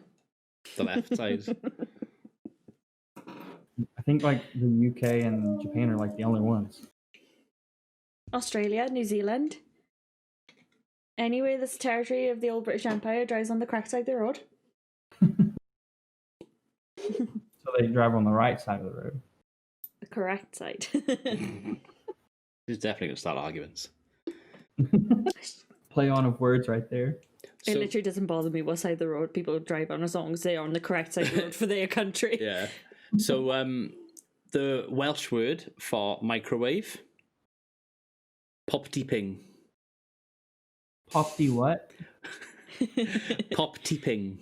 The left side. I think like the UK and Japan are like the only ones. Australia, New Zealand. Anyway, this territory of the old British Empire drives on the correct side of the road. So they drive on the right side of the road. The correct side. He's definitely going to start arguments. Play on of words right there. It So, literally doesn't bother me what side of the road people drive on as long as they are on the correct side of the road for their country. yeah. So the Welsh word for microwave, pop-teeping. Popty what? Pop-teeping.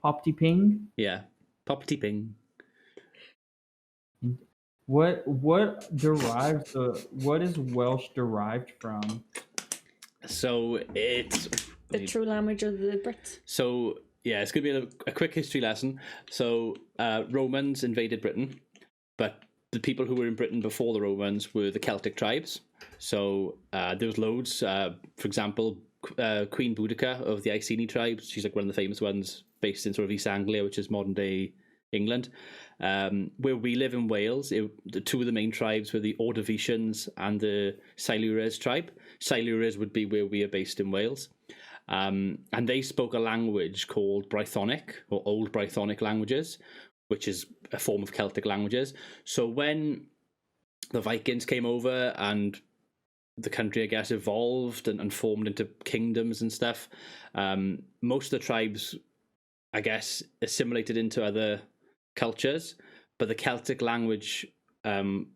Popty ping? Yeah. Pop-teeping. What is Welsh derived from? So it's... The true language of the Brits. So, yeah, it's going to be a quick history lesson. So, Romans invaded Britain, but the people who were in Britain before the Romans were the Celtic tribes. So, there was loads. For example, Queen Boudica of the Iceni tribes. She's like one of the famous ones based in sort of East Anglia, which is modern-day England. Where we live in Wales, the two of the main tribes were the Ordovicians and the Silures tribe. Silures would be where we are based in Wales. And they spoke a language called Brythonic, or Old Brythonic languages, which is a form of Celtic languages. So when the Vikings came over and the country, I guess, evolved and formed into kingdoms and stuff, most of the tribes, I guess, assimilated into other cultures, but the Celtic language in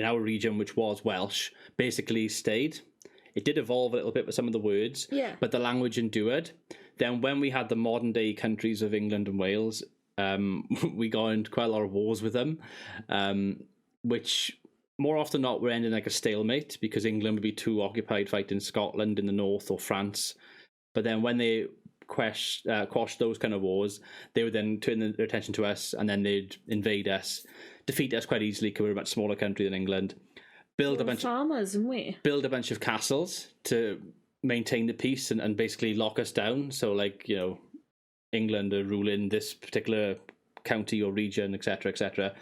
our region, which was Welsh, basically stayed. It did evolve a little bit with some of the words, Yeah. but the language endured. Then when we had the modern day countries of England and Wales, we got into quite a lot of wars with them, which more often than not were ending like a stalemate because England would be too occupied fighting Scotland in the north or France. But then when they quashed those kind of wars, they would then turn their attention to us, and then they'd invade us, defeat us quite easily because we're a much smaller country than England. Build a bunch of castles to maintain the peace and basically lock us down. So, like, you know, England are ruling this particular county or region, etc., etc.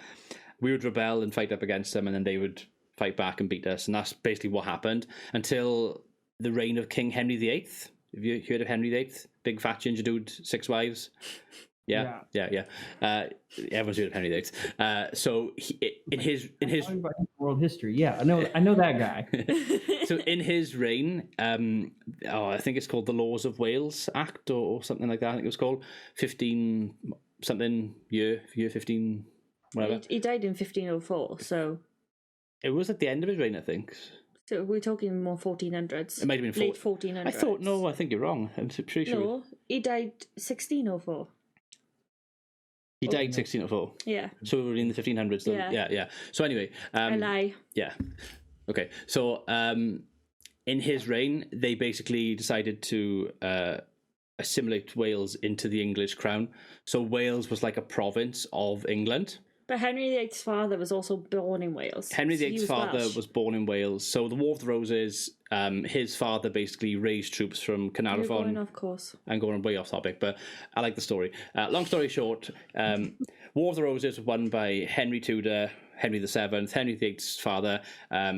We would rebel and fight up against them, and then they would fight back and beat us. And that's basically what happened until the reign of King Henry VIII. Have you heard of Henry VIII? Big fat ginger dude, 6 wives. Yeah. Everyone's heard of Henry VIII. So in his Talking about world history, yeah, I know that guy. So in his reign, I think it's called the Laws of Wales Act or something like that. I think it was called 15 something year 15 whatever. He died in 1504, so It was at the end of his reign, I think. so we're talking more 1400s. It might have been late 1400s. I think you're wrong. I'm pretty sure No, he died 1604. he died 1604. Yeah, So we were in the 1500s. Then. Yeah. Yeah. So anyway, I lie. yeah. Okay. So in his reign, they basically decided to assimilate Wales into the English crown. So Wales was like a province of England. But Henry VIII's father was also born in Wales. Henry so he VIII's was father Welsh. was born in Wales. So the War of the Roses, his father basically raised troops from You're Caernarfon. going off course. I'm going way off topic, but I like the story. Long story short, War of the Roses was won by Henry Tudor, Henry VII, Henry VIII's father.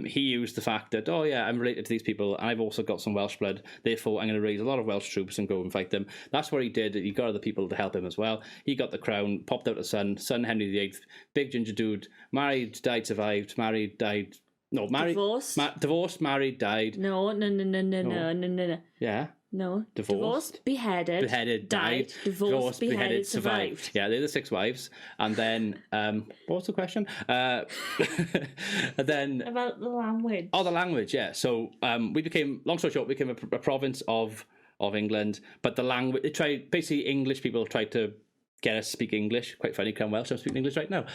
He used the fact that, I'm related to these people, and I've also got some Welsh blood, therefore I'm going to raise a lot of Welsh troops and go and fight them. That's what he did. He got other people to help him as well. He got the crown, popped out a son Henry VIII, big ginger dude, married, died, survived, married, died... No, married... Divorced? Divorced, married, died. No. Yeah. No. Divorced. Beheaded. Beheaded, died. Divorced, beheaded, survived. Yeah, they're the 6 wives. And then, what was the question? And then, About the language. the language, yeah. So we became, long story short, we became a province of England. But the language, basically English people tried to get us to speak English. Quite funny, I'm Welsh, I'm speaking English right now.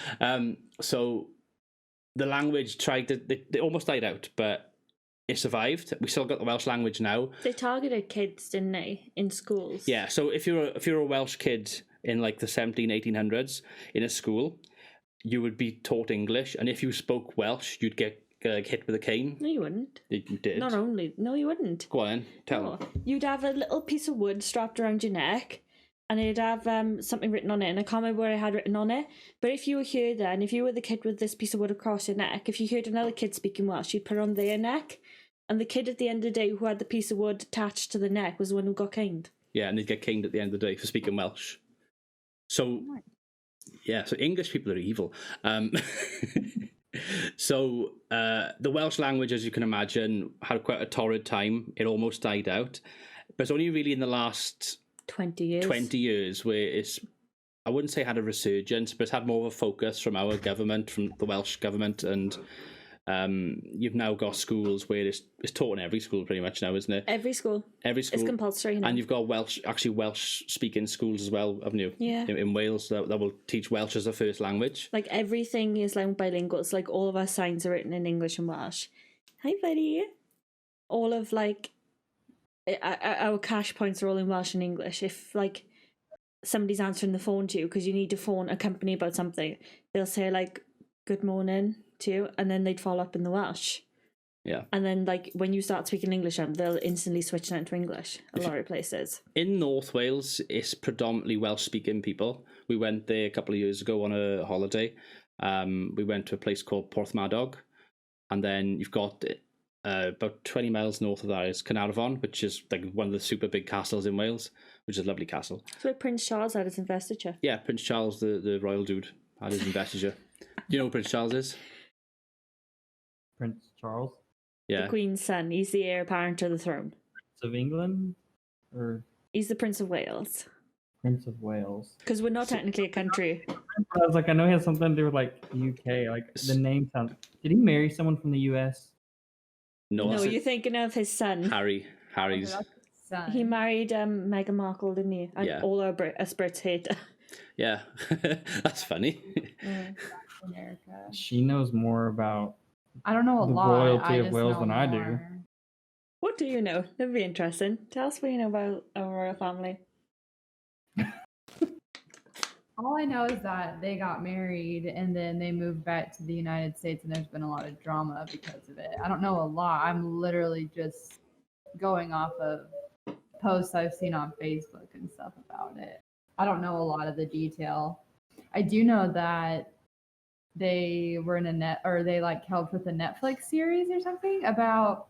So the language they almost died out, but it survived. We still got the Welsh language now. They targeted kids, didn't they, in schools? Yeah, so if you're a Welsh kid in like the 1800s in a school, you would be taught English, and if you spoke Welsh, you'd get hit with a cane. No, you wouldn't. You did. No, you wouldn't. Go on then, tell them. You'd have a little piece of wood strapped around your neck, and it'd have something written on it, and I can't remember what it had written on it. But if you were here then, if you were the kid with this piece of wood across your neck, if you heard another kid speaking Welsh, you'd put it on their neck, and the kid at the end of the day who had the piece of wood attached to the neck was the one who got caned. Yeah, and they'd get caned at the end of the day for speaking Welsh. So, yeah, so English people are evil. So the Welsh language, as you can imagine, had quite a torrid time. It almost died out. But it's only really in the last 20 years where it's, I wouldn't say had a resurgence, but it's had more of a focus from our government, from the Welsh government, and you've now got schools where it's taught in every school pretty much now, isn't it? Every school. It's compulsory now. And you've got Welsh speaking schools as well, haven't you? Yeah. In Wales that will teach Welsh as a first language. Like everything is like bilingual. It's like all of our signs are written in English and Welsh. Hi, buddy. All of like our cash points are all in Welsh and English. If like somebody's answering the phone to you because you need to phone a company about something, they'll say like good morning to you, and then they'd follow up in the Welsh. Yeah. And then like when you start speaking English, they'll instantly switch that into English. A lot of places. In North Wales, it's predominantly Welsh speaking people. We went there a couple of years ago on a holiday. We went to a place called Porthmadog, and then you've got about 20 miles north of that is Caernarfon, which is like one of the super big castles in Wales, which is a lovely castle. It's where Prince Charles had his investiture. Yeah, Prince Charles, the royal dude, had his investiture. Do you know who Prince Charles is? Prince Charles? Yeah. The Queen's son. He's the heir apparent to the throne. Prince of England? Or He's the Prince of Wales. Prince of Wales? Because we're not technically a country. I was like, I know he has something to do with like UK. Like the name sounds. Did he marry someone from the US? No, you're thinking of his son. Harry's. Son. He married Meghan Markle, didn't he? And Yeah. all us Brits hate her. Yeah, that's funny. America. She knows more about I don't know a the lot. royalty of just Wales know than I do. more. What do you know? That'd be interesting. Tell us what you know about our royal family. All I know is that they got married and then they moved back to the United States, and there's been a lot of drama because of it. I don't know a lot. I'm literally just going off of posts I've seen on Facebook and stuff about it. I don't know a lot of the detail. I do know that they were in they like helped with a Netflix series or something about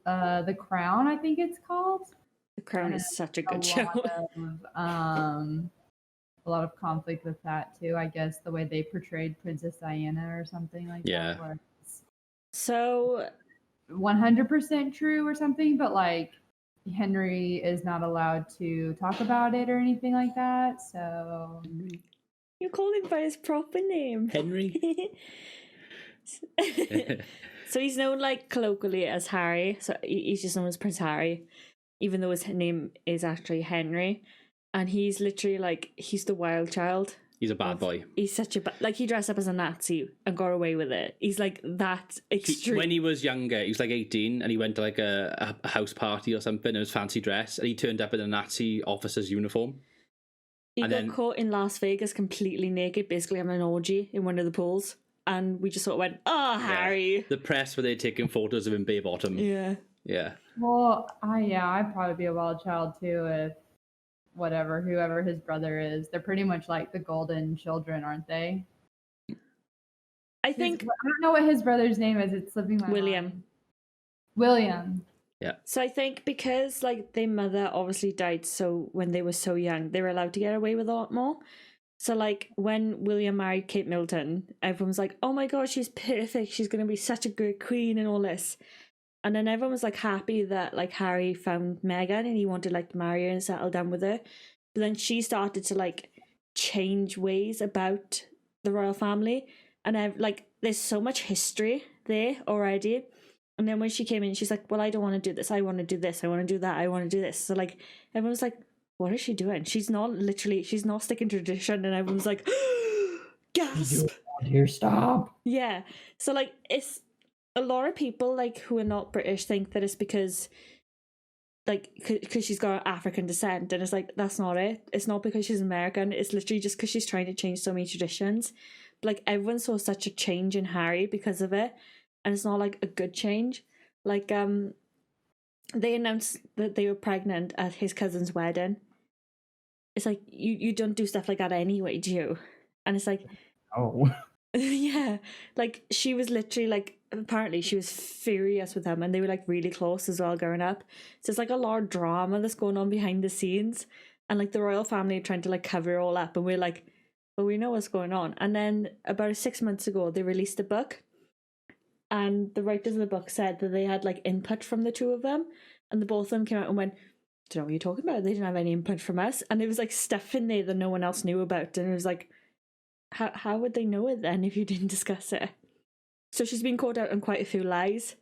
The Crown, I think it's called. The Crown is such a good show. A lot of conflict with that too. I guess the way they portrayed Princess Diana or something like Yeah. that. Where it's So 100% true or something, but like Henry is not allowed to talk about it or anything like that. So you call him by his proper name. Henry. So he's known like colloquially as Harry. So he's just known as Prince Harry, even though his name is actually Henry. And he's literally like, he's the wild child. He's a bad boy. He's such a like, he dressed up as a Nazi and got away with it. He's like that extreme. When he was younger, he was like 18, and he went to like a house party or something. It was fancy dress, and he turned up in a Nazi officer's uniform. He and got then- caught in Las Vegas completely naked, basically having an orgy in one of the pools. And we just sort of went, oh, Harry. The press were there taking photos of him bare bottom. Yeah. Yeah. well, I'd probably be a wild child too if whoever his brother is. They're pretty much like the golden children, aren't they? I think I don't know what his brother's name is. It's slipping my William. mind. William. So I think because like their mother obviously died so when they were so young, they were allowed to get away with a lot more. So like when William married Kate Middleton, everyone was like, oh my god, she's perfect, she's going to be such a good queen and all this. And then everyone was like happy that like Harry found Meghan and he wanted like to marry her and settle down with her. But then she started to like change ways about the royal family, and like there's so much history there already. And then when she came in, she's like, well, I don't want to do this, I want to do this, I want to do that, I want to do this. So like everyone's like, what is she doing? She's not sticking to tradition. And everyone's like, gasp. Here, stop. Yeah. So like it's a lot of people like who are not British think that it's because like because she's got African descent, and it's like that's not it. It's not because she's American. It's literally just because she's trying to change so many traditions. But like everyone saw such a change in Harry because of it, and it's not like a good change. Like they announced that they were pregnant at his cousin's wedding. It's like you don't do stuff like that anyway, do you? And it's like, Oh. yeah, like she was literally like, apparently she was furious with him, and they were like really close as well growing up. So it's like a lot of drama that's going on behind the scenes, and like the royal family are trying to like cover it all up, and we're like, well, we know what's going on. And then about 6 months ago they released a book, and the writers of the book said that they had like input from the two of them, and the both of them came out and went, don't know what you're talking about, they didn't have any input from us. And there was like stuff in there that no one else knew about, and it was like, how would they know it then if you didn't discuss it? So she's been caught out on quite a few lies.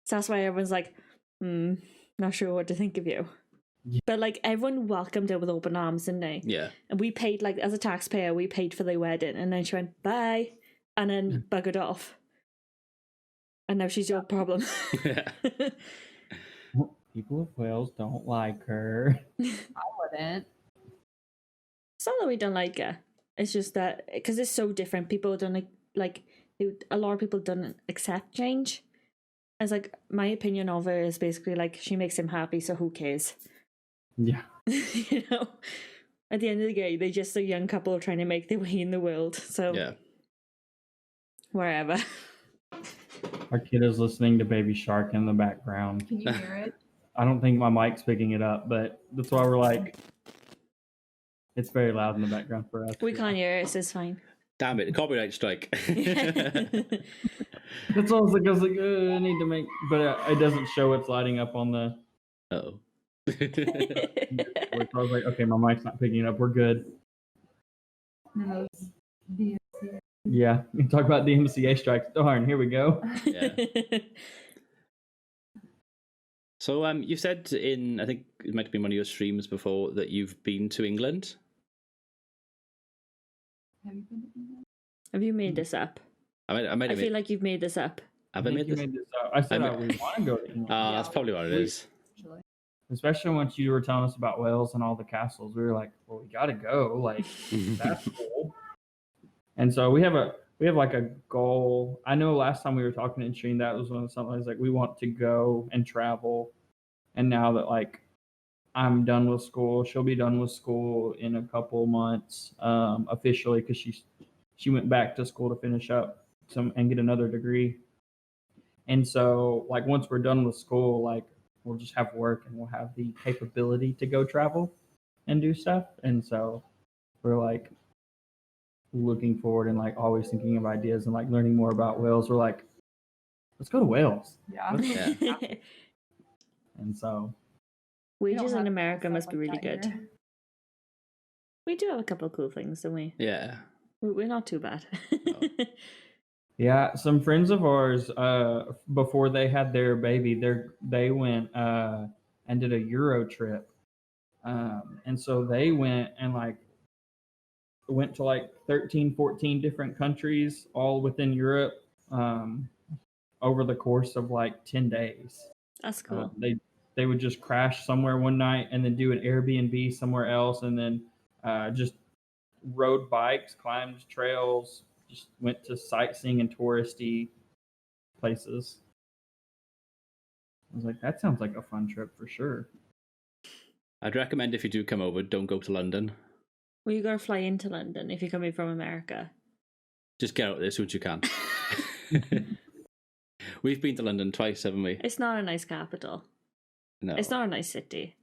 So that's why everyone's like, not sure what to think of you. Yeah. But like everyone welcomed her with open arms, didn't they? Yeah. And we paid, like as a taxpayer, we paid for their wedding, and then she went bye, and then buggered off. And now she's your problem. Yeah. People of Wales don't like her. I wouldn't. It's not that we don't like her. It's just that because it's so different, people don't like a lot of people don't accept change. It's like my opinion of her is basically like she makes him happy, so who cares? Yeah. You know, at the end of the day, they're just a young couple trying to make their way in the world. So Yeah. wherever. Our kid is listening to Baby Shark in the background. Can you hear it? I don't think my mic's picking it up, but that's why we're like, it's very loud in the background for us. We can't hear it, so it's fine. Damn it, copyright strike. That's all I was like, I need to make, but it doesn't show it's lighting up on the. Oh. So I was like, okay, my mic's not picking it up. We're good. No, it's DMCA. Yeah, you talk about DMCA strikes. Darn, here we go. Yeah. So you said in, I think it might have been one of your streams before, that you've been to England. Have you been to England? Have you made this up? I might I have feel like you've made this up. have I made you this? made this up. I said I we want to go to England. That's probably what it is. Actually. Especially once you were telling us about Wales and all the castles, we were like, well, we got to go. Like, that's cool. And so we have like a goal. I know last time we were talking in stream, that was one of something I was like, we want to go and travel. And now that like I'm done with school, she'll be done with school in a couple months officially, because she went back to school to finish up and get another degree. And so like once we're done with school, like we'll just have work and we'll have the capability to go travel and do stuff. And so we're like looking forward and like always thinking of ideas and like learning more about Wales. We're like, let's go to Wales. Yeah. Yeah. And so We don't Wages in have America stuff must be like really that good. here. We do have a couple of cool things, don't we? Yeah. We're not too bad. yeah, some friends of ours, before they had their baby, they went and did a Euro trip. And so they went and like went to like 13, 14 different countries, all within Europe, over the course of like 10 days. That's cool. They would just crash somewhere one night and then do an Airbnb somewhere else, and then just rode bikes, climbed trails, just went to sightseeing and touristy places. I was like, that sounds like a fun trip for sure. I'd recommend if you do come over, don't go to London. Well, you gotta fly into London if you're coming from America. Just get out there as soon as you can. We've been to London twice, haven't we? It's not a nice capital. No. It's not a nice city.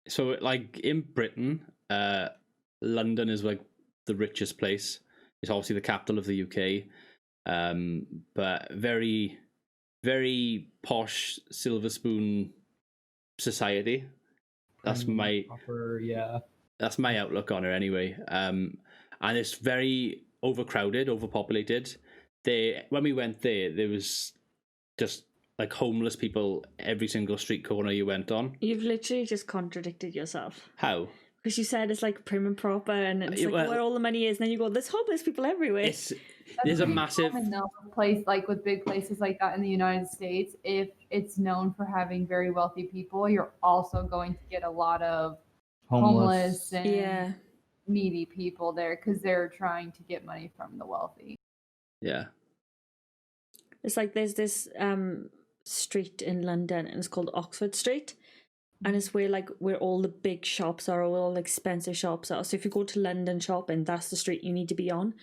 So, like in Britain, London is like the richest place. It's obviously the capital of the UK, but very very posh silver spoon society. That's my that's my outlook on it anyway. And it's very overcrowded, overpopulated. When we went there was just like homeless people every single street corner you went on. You've literally just contradicted yourself. How? Because you said it's like prim and proper and it's like where all the money is, and then you go, there's homeless people everywhere. There's a massive place, like with big places like that in the United States. If it's known for having very wealthy people, you're also going to get a lot of homeless and needy people there because they're trying to get money from the wealthy. Yeah. It's like there's this street in London and it's called Oxford Street, and it's where all the big shops are, all the expensive shops are. So if you go to London shopping, that's the street you need to be on,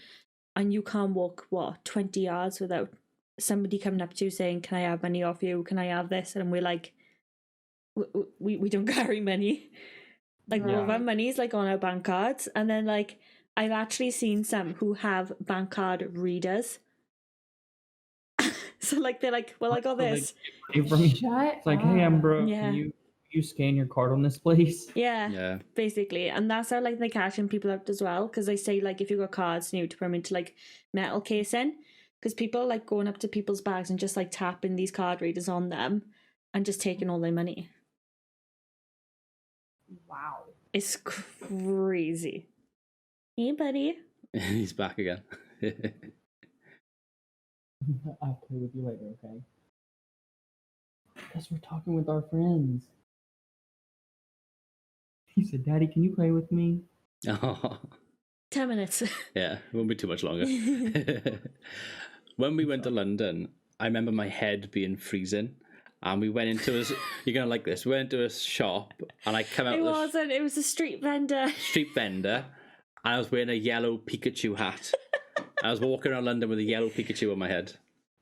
and you can't walk 20 yards without somebody coming up to you saying, can I have money off you, can I have this? And we're like, we don't carry money, like all of our money is like on our bank cards. And then like I've actually seen some who have bank card readers. So like they're like, well, I got this. It's like, hey, I'm broke. Yeah. Can you scan your card on this, please? Yeah, basically. And that's how like they're catching people out as well, because they say like if you got cards, you need to put them into like metal casing, because people are like going up to people's bags and just like tapping these card readers on them and just taking all their money. Wow. It's crazy. Hey, buddy. He's back again. I'll play with you later, okay? Because we're talking with our friends. He said, Daddy, can you play with me? Oh. 10 minutes. Yeah, it won't be too much longer. When we went to London, I remember my head being freezing. And we went into you're going to like this, we went into a shop and I come out It was a street vendor. And I was wearing a yellow Pikachu hat. I was walking around London with a yellow Pikachu on my head.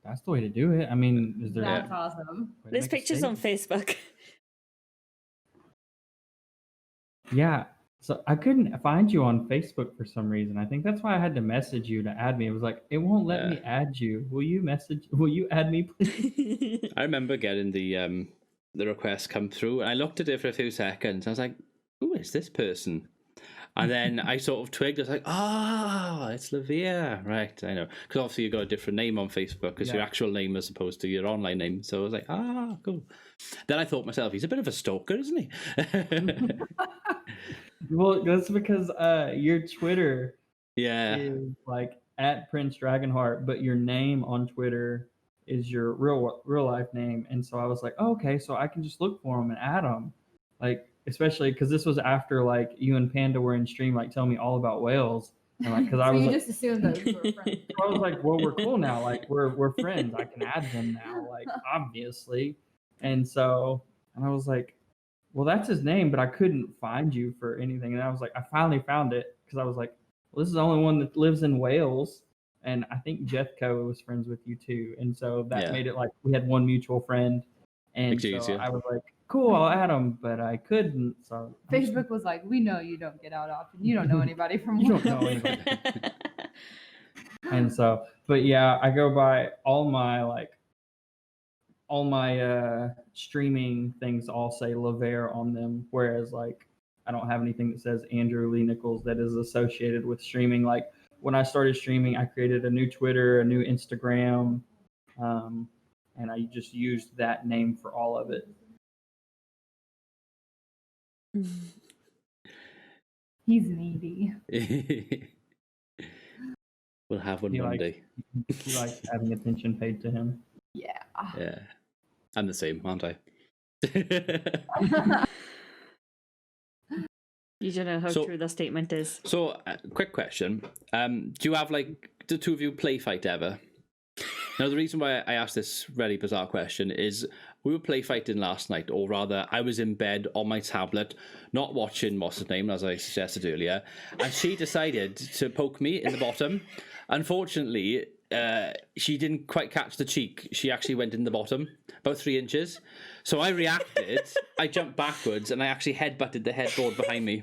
That's the way to do it. I mean, is there... That's awesome. There's pictures on Facebook. Yeah. So I couldn't find you on Facebook for some reason. I think that's why I had to message you to add me. It was like, it won't let me add you. Will you add me, please? I remember getting the request come through and I looked at it for a few seconds. I was like, who is this person? And then I sort of twigged. I was like, it's Lair. Right, I know. Because obviously you got a different name on Facebook because your actual name as opposed to your online name. So I was like, cool. Then I thought to myself, he's a bit of a stalker, isn't he? Well, that's because your Twitter is like at Prince Dragonheart, but your name on Twitter is your real life name. And so I was like, okay, so I can just look for him and add him. Like, especially because this was after like you and Panda were in stream, like telling me all about whales, and like because I was just assumed that we were friends. I was like, well, we're cool now, like we're friends. I can add them now, like obviously. And so, and I was like, well, that's his name, but I couldn't find you for anything. And I was like, I finally found it because I was like, well, this is the only one that lives in Wales, and I think Jethco was friends with you too, and so that made it like we had one mutual friend, and so I was like, cool, I'll add him, but I couldn't. So Facebook was like, we know you don't get out often. You don't know anybody from you don't know anybody. And so, but yeah, I go by all my streaming things all say Laver on them, whereas like I don't have anything that says Andrew Lee Nichols that is associated with streaming. Like when I started streaming, I created a new Twitter, a new Instagram, and I just used that name for all of it. He's needy. We'll have one Monday. He likes having attention paid to him. Yeah. Yeah. I'm the same, aren't I? You don't know how true that statement is. So, quick question. Do you have, like, the two of you play fight ever? Now, the reason why I asked this very bizarre question is we were play fighting last night, or rather, I was in bed on my tablet, not watching what's his name, as I suggested earlier, and she decided to poke me in the bottom. Unfortunately, she didn't quite catch the cheek. She actually went in the bottom, about 3 inches. So I reacted, I jumped backwards, and I actually headbutted the headboard behind me.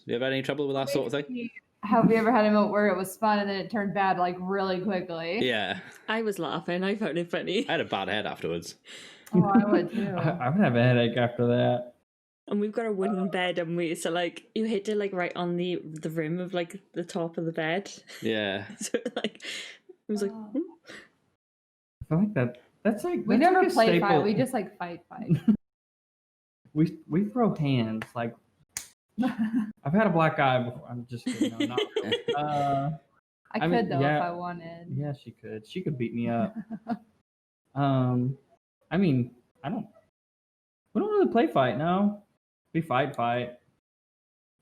You ever had any trouble with that sort of thing? Have you ever had a moment where it was fun and then it turned bad like really quickly? Yeah. I was laughing. I found it funny. I had a bad head afterwards. Oh, I would too. I would have a headache after that. And we've got a wooden bed, and so like you hit it like right on the rim of like the top of the bed. Yeah. So like it was like Oh. I feel like that's like We that's never like a play staple. fight. We just like fight. we throw hands like. I've had a black eye before. I'm just kidding. No, not really. I I mean, could though yeah. if I wanted. Yeah, she could. She could beat me up. I mean, we don't really play fight now. We fight.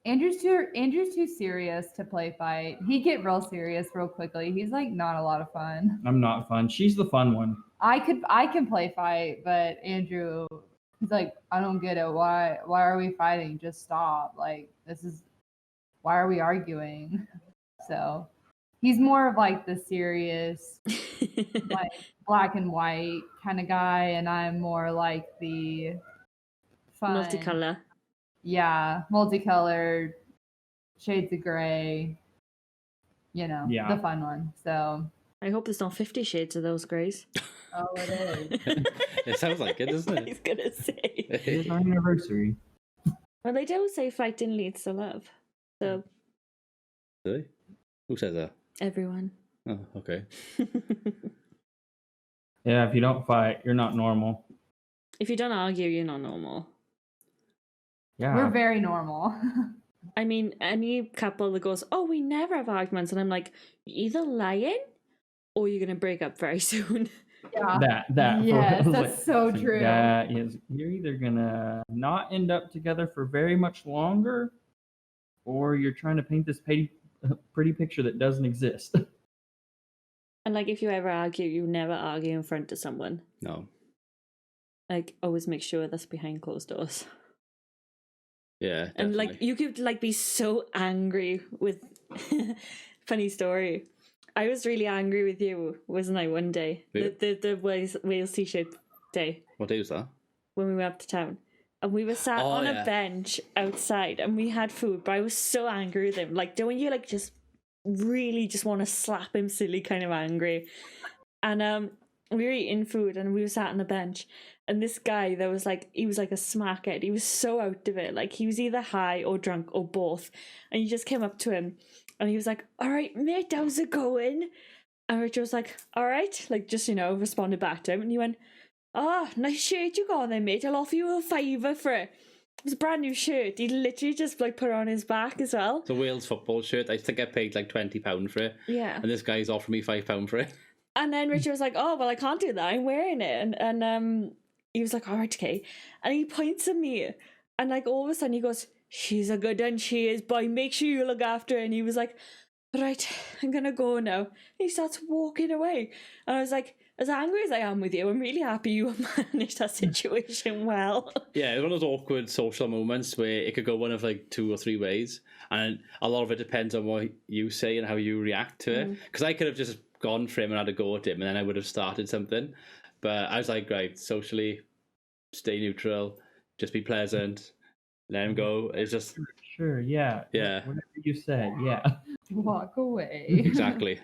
Andrew's too serious to play fight. He get real serious real quickly. He's like not a lot of fun. I'm not fun. She's the fun one. I can play fight, but Andrew, he's like, I don't get it. Why are we fighting? Just stop. Like why are we arguing? So he's more of like the serious, like black and white kind of guy, and I'm more like the fun multicolor. Yeah, multicolored, shades of gray. Yeah. The fun one. So I hope there's not 50 shades of those greys. oh, it is. It sounds like it, doesn't I it? was gonna say. It's our anniversary. Well, they do say fighting leads to love. So Really? Who says that? everyone. Oh, okay. Yeah, if you don't fight, you're not normal. If you don't argue, you're not normal. Yeah. We're very normal. I mean, any couple that goes, "Oh, we never have arguments," and I'm like, "You're either lying, or you're gonna break up very soon." Yeah. that Yes, for- that's so true. That is, you're either gonna not end up together for very much longer, or you're trying to paint this pretty picture that doesn't exist. And like, if you ever argue, you never argue in front of someone. No. Like, always make sure that's behind closed doors. Yeah. And Definitely. like, you could like be so angry with. Funny story. I was really angry with you, wasn't I? One day, Yeah. the Wales T-shirt day What day was that? when we went up to town, and we were sat Oh, on yeah. a bench outside, and we had food. But I was so angry with him. Like, don't you like just really just want to slap him silly kind of angry? And we were eating food, and we were sat on a bench, and this guy that was like, he was like a smackhead. He was so out of it. Like, he was either high or drunk or both. And you just came up to him, and he was like, "All right, mate, how's it going?" And Richard was like, "All right," like just, responded back to him. And he went, "Ah, nice shirt you got on there, mate. I'll offer you a £5 for it." It was a brand new shirt. He literally just like put it on his back as well. It's a Wales football shirt. I think I paid like £20 for it. Yeah. And this guy's offering me £5 for it. And then Richard was like, "Oh, well, I can't do that. I'm wearing it." And he was like, "All right, okay." And he points at me, and like all of a sudden he goes, "She's a good one, she is, boy. Make sure you look after her." And he was like, "Right, I'm gonna go now." And he starts walking away, and I was like, as angry as I am with you, I'm really happy you managed that situation well. Yeah, it's one of those awkward social moments where it could go one of like 2 or 3 ways, and a lot of it depends on what you say and how you react to it. Because I could have just gone for him and had a go at him, and then I would have started something. But I was like, right, socially, stay neutral, just be pleasant, let him go. It's just Sure, yeah. Yeah. Whatever you said, yeah. Walk away. exactly.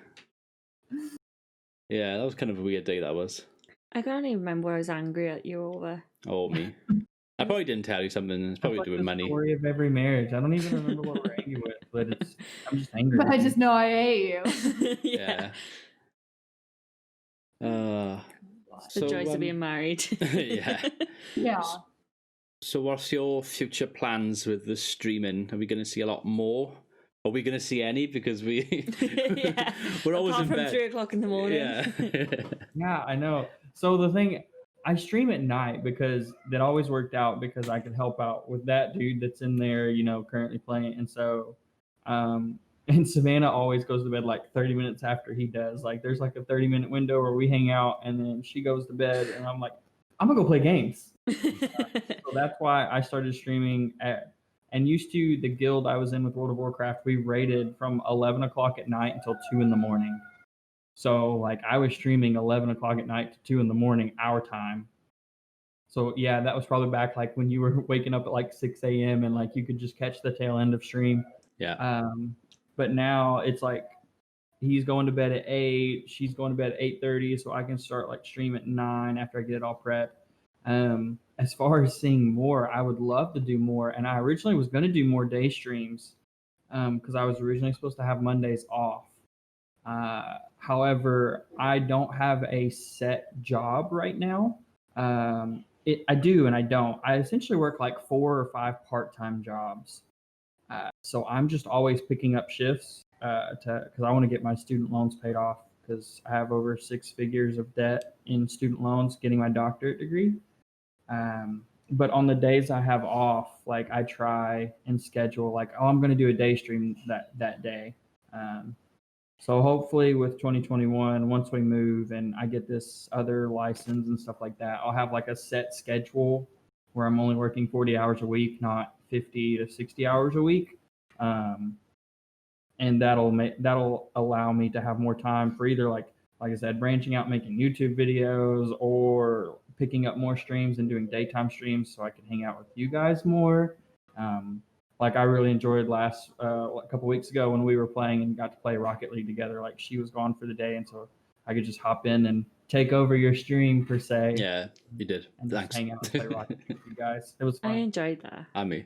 Yeah, that was kind of a weird day. That was. I can't even remember what I was angry at you over. Oh me. I probably didn't tell you something. It's probably That's to do like with the money. story of every marriage. I don't even remember what we're angry with, but I'm just angry. But with I you. just know I hate you. Yeah. The joys of being married. yeah. Yeah. So, what's your future plans with the streaming? Are we going to see a lot more? Are we going to see any? Because Yeah. we're always Apart in from bed. 3 o'clock in the morning. Yeah. Yeah, I know. So the thing, I stream at night because that always worked out because I could help out with that dude that's in there, currently playing. And so, and Savannah always goes to bed like 30 minutes after he does. Like there's like a 30-minute window where we hang out and then she goes to bed and I'm like, I'm gonna go play games. So that's why I started streaming and used to the guild I was in with World of Warcraft, we raided from 11 o'clock at night until 2 in the morning. So like I was streaming 11 o'clock at night to 2 in the morning, our time. So yeah, that was probably back like when you were waking up at like 6 a.m. and like you could just catch the tail end of stream. Yeah. But now it's like he's going to bed at 8, she's going to bed at 8:30, so I can start like stream at 9 after I get it all prepped. As far as seeing more, I would love to do more, and I originally was going to do more day streams because I was originally supposed to have Mondays off. However, I don't have a set job right now. I do and I don't. I essentially work like 4 or 5 part-time jobs. So I'm just always picking up shifts because I want to get my student loans paid off because I have over 6 figures of debt in student loans getting my doctorate degree. But on the days I have off, like I try and schedule like, oh, I'm going to do a day stream that day. So hopefully with 2021, once we move and I get this other license and stuff like that, I'll have like a set schedule where I'm only working 40 hours a week, not 50 to 60 hours a week. And that'll allow me to have more time for either like I said, branching out, making YouTube videos, or picking up more streams and doing daytime streams so I can hang out with you guys more. Like I really enjoyed a couple weeks ago when we were playing and got to play Rocket League together. Like she was gone for the day, and so I could just hop in and take over your stream per se. Yeah, you did. And Thanks. just hang out and play Rocket League with you guys. It was fun. I enjoyed that. And me.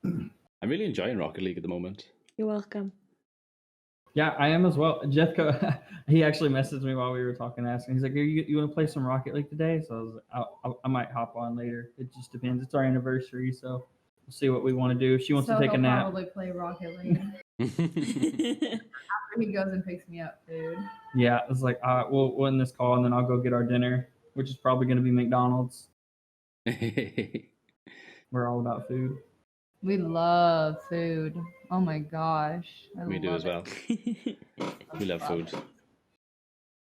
I'm really enjoying Rocket League at the moment. You're welcome. Yeah, I am as well. Jeffco, he actually messaged me while we were talking, asking. He's like, you want to play some Rocket League today? So I was like, I might hop on later. It just depends. It's our anniversary, so we'll see what we want to do. If she wants to take a nap. Probably play Rocket League after he goes and picks me up food. Yeah, it's like we'll end this call and then I'll go get our dinner, which is probably going to be McDonald's. We're all about food. We love food. Oh my gosh. We do as well. We love food.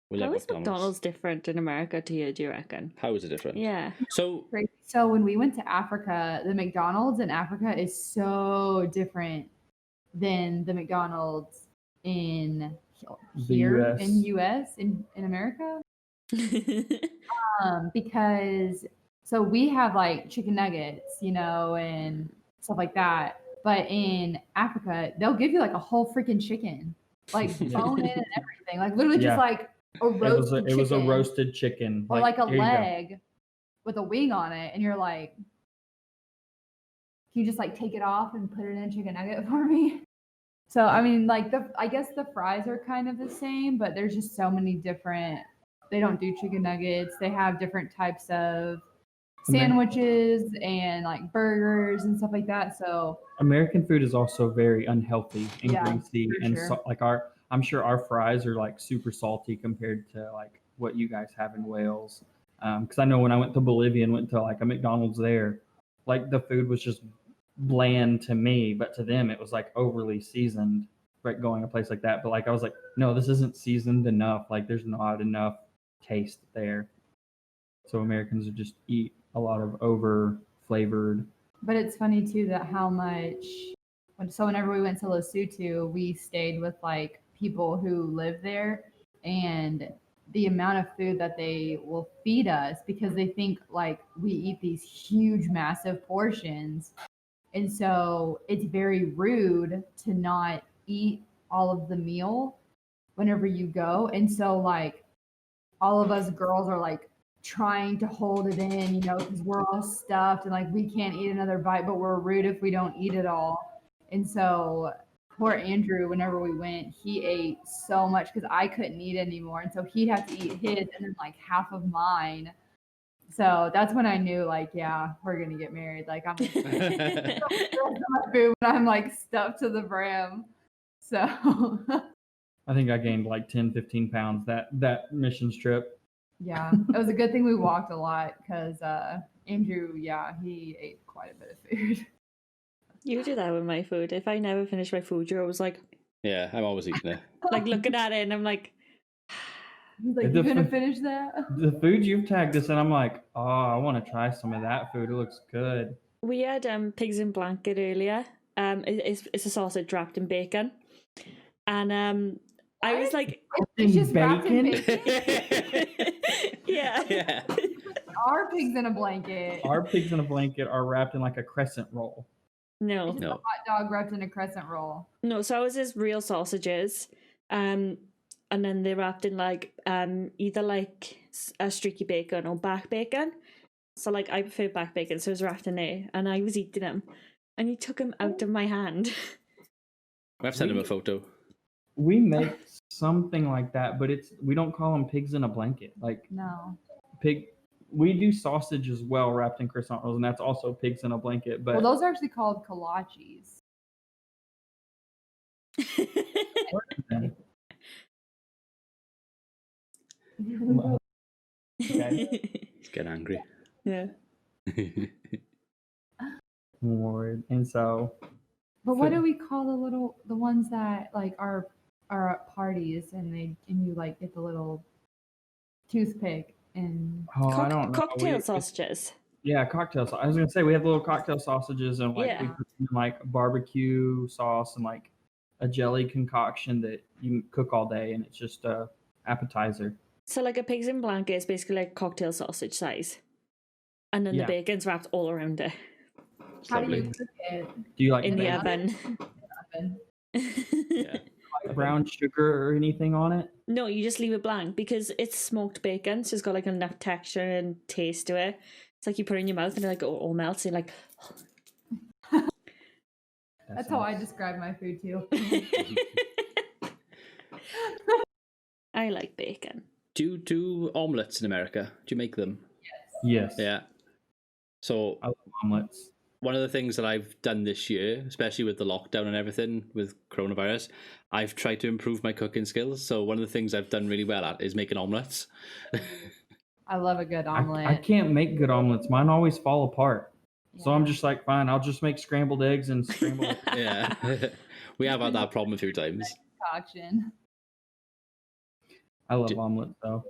We love How is McDonald's different in America to you, do you reckon? How is it different? Yeah. So when we went to Africa, the McDonald's in Africa is so different than the McDonald's in here US. in US in America. Because so we have like chicken nuggets, and stuff like that. But in Africa, they'll give you like a whole freaking chicken, like bone in and everything, like literally just like a roasted chicken. It was a roasted chicken, or like a leg with a wing on it, and you're like, can you just like take it off and put it in a chicken nugget for me? So I mean, like I guess the fries are kind of the same, but there's just so many different. They don't do chicken nuggets. They have different types of sandwiches and like burgers and stuff like that. So American food is also very unhealthy and greasy, and sure. I'm sure our fries are like super salty compared to like what you guys have in Wales. Because I know when I went to Bolivia and went to like a McDonald's there, like the food was just bland to me, but to them it was like overly seasoned. Right, going a place like that, but like I was like, no, this isn't seasoned enough. Like there's not enough taste there. So Americans are just eat a lot of over flavored. But it's funny too that how much. So whenever we went to Lesotho, we stayed with like people who live there, and the amount of food that they will feed us because they think like we eat these huge, massive portions, and so it's very rude to not eat all of the meal whenever you go. And so like all of us girls are like trying to hold it in, because we're all stuffed and like we can't eat another bite, but we're rude if we don't eat it all. And so poor Andrew, whenever we went, he ate so much because I couldn't eat anymore, and so he'd have to eat his and then like half of mine. So that's when I knew, like, yeah, we're gonna get married. Like I'm my food when I'm like stuffed to the brim. So I think I gained like 10, 15 pounds that missions trip. Yeah, it was a good thing we walked a lot because Andrew, he ate quite a bit of food. You do that with my food. If I never finish my food, you're always like, yeah, I'm always eating it. like looking at it, and I'm like, he's like, you gonna finish that? The food you've tagged us in, I'm like, oh, I want to try some of that food. It looks good. We had pigs in blanket earlier. It's a sausage wrapped in bacon, and I was like, it's just wrapped in bacon. Yeah. Our pigs in a blanket. Our pigs in a blanket are wrapped in like a crescent roll. No. It's just No. a hot dog wrapped in a crescent roll. No, so ours is real sausages. And then they're wrapped in like either like a streaky bacon or back bacon. So like I prefer back bacon, so it was wrapped in there, and I was eating them, and he took them out of my hand. We have to send him a photo. We make something like that, but we don't call them pigs in a blanket. Like No. we do sausage as well wrapped in croissant rolls, and that's also pigs in a blanket. But Well, those are actually called kolaches. He's getting angry. Yeah. Lord. And so But what do we call the ones that like are at parties and you like get the little toothpick and I don't know. Cocktail sausages. Yeah, cocktail sauce. I was gonna say we have little cocktail sausages and like Yeah. we put in, like barbecue sauce and like a jelly concoction that you cook all day, and it's just a appetizer. So like a pigs in blanket is basically like cocktail sausage size, and then Yeah. the bacon's wrapped all around it how do you Lovely. cook it? Do you like in the bacon? oven. Oven. Yeah. Like brown sugar or anything on it? No, you just leave it blank because it's smoked bacon, so it's got like enough texture and taste to it. It's like you put it in your mouth and it like all melts. And you're like, That's how I describe my food too. I like bacon. Do you do omelets in America? Do you make them? Yes. Yeah. So I love omelets. one of the things that I've done this year, especially with the lockdown and everything with coronavirus, I've tried to improve my cooking skills. So one of the things I've done really well at is making omelets. I love a good omelet. I can't make good omelets. Mine always fall apart. So I'm Yeah. just like, fine, I'll just make scrambled eggs and scrambled. Yeah. We have had that problem a few times. Concoction. I love omelets though.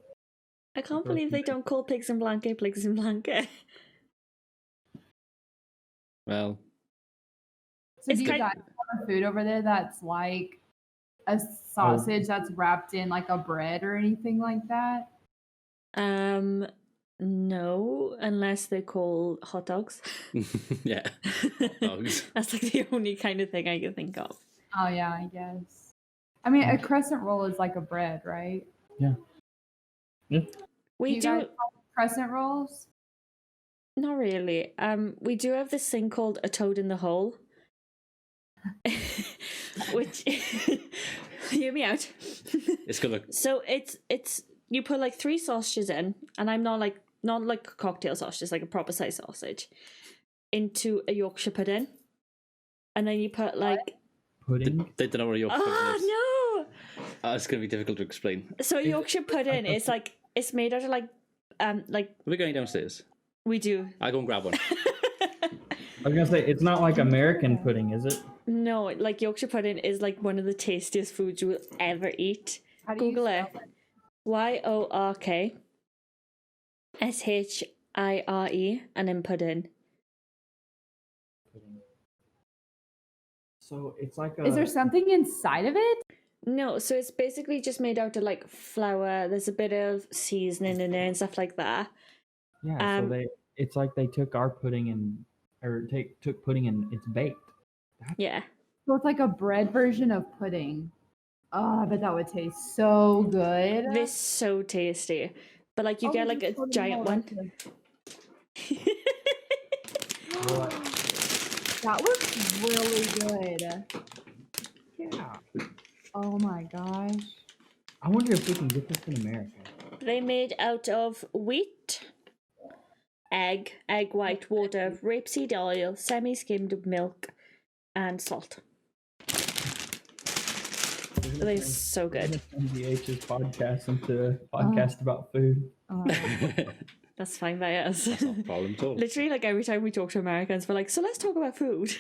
I can't believe they don't call pigs in blanket pigs in blanket. Well, So It's do you kind- guys have a food over there that's like a sausage that's wrapped in like a bread or anything like that? No, unless they're called hot dogs. yeah. Dogs. That's like the only kind of thing I can think of. Oh yeah, I guess. I mean, a crescent roll is like a bread, right? We you do guys call them crescent rolls? not really. We do have this thing called a toad in the hole, which hear me out. It's gonna. So it's you put like 3 sausages in, and I'm not like cocktail sausage, like a proper size sausage, into a Yorkshire pudding, and then you put like Pudding. They don't know what a Yorkshire pudding is. no. It's gonna be difficult to explain. So a Yorkshire pudding is like it's made out of like We're going downstairs. we do. I go and grab one. I was gonna say it's not like American pudding, is it? No, like Yorkshire pudding is like one of the tastiest foods you will ever eat. How do you Google it. spell it? YORK SHIRE and then pudding. So it's like a. Is there something inside of it? No, so it's basically just made out of like flour. There's a bit of seasoning in there and stuff like that. Yeah. So it's like they took our pudding took pudding and it's baked. Yeah. So it's like a bread version of pudding. Oh, I bet that would taste so good. This so tasty. But like you Oh, get we like just a put it giant all one. into- That was really good. Yeah. Oh my gosh. I wonder if we can get this in America. They made out of wheat, egg white, water, rapeseed oil, semi-skimmed milk, and salt. They're so good. MGH's podcast into a podcast about food. Oh, That's fine by us. That's not a problem at all. Literally, like every time we talk to Americans, we're like, so let's talk about food.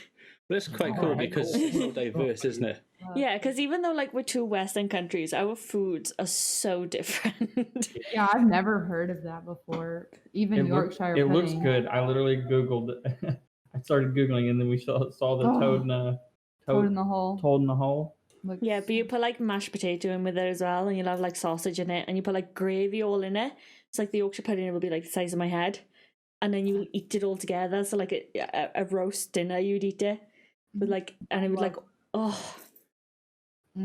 But it's quite cool because it's so diverse, isn't it? Yeah, because even though like we're 2 Western countries, our foods are so different. yeah, I've never heard of that before. Even Yorkshire It looks pudding. good. I literally Googled it. I started Googling and then we saw the Oh. toad in a Toad in the hole. toad in the hole. Looks Yeah, but you put like mashed potato in with it as well, and you'll have like sausage in it, and you put like gravy all in it. It's like the Yorkshire pudding will be like the size of my head, and then you eat it all together. So like a roast dinner, you'd eat it. with like, and it would like, oh,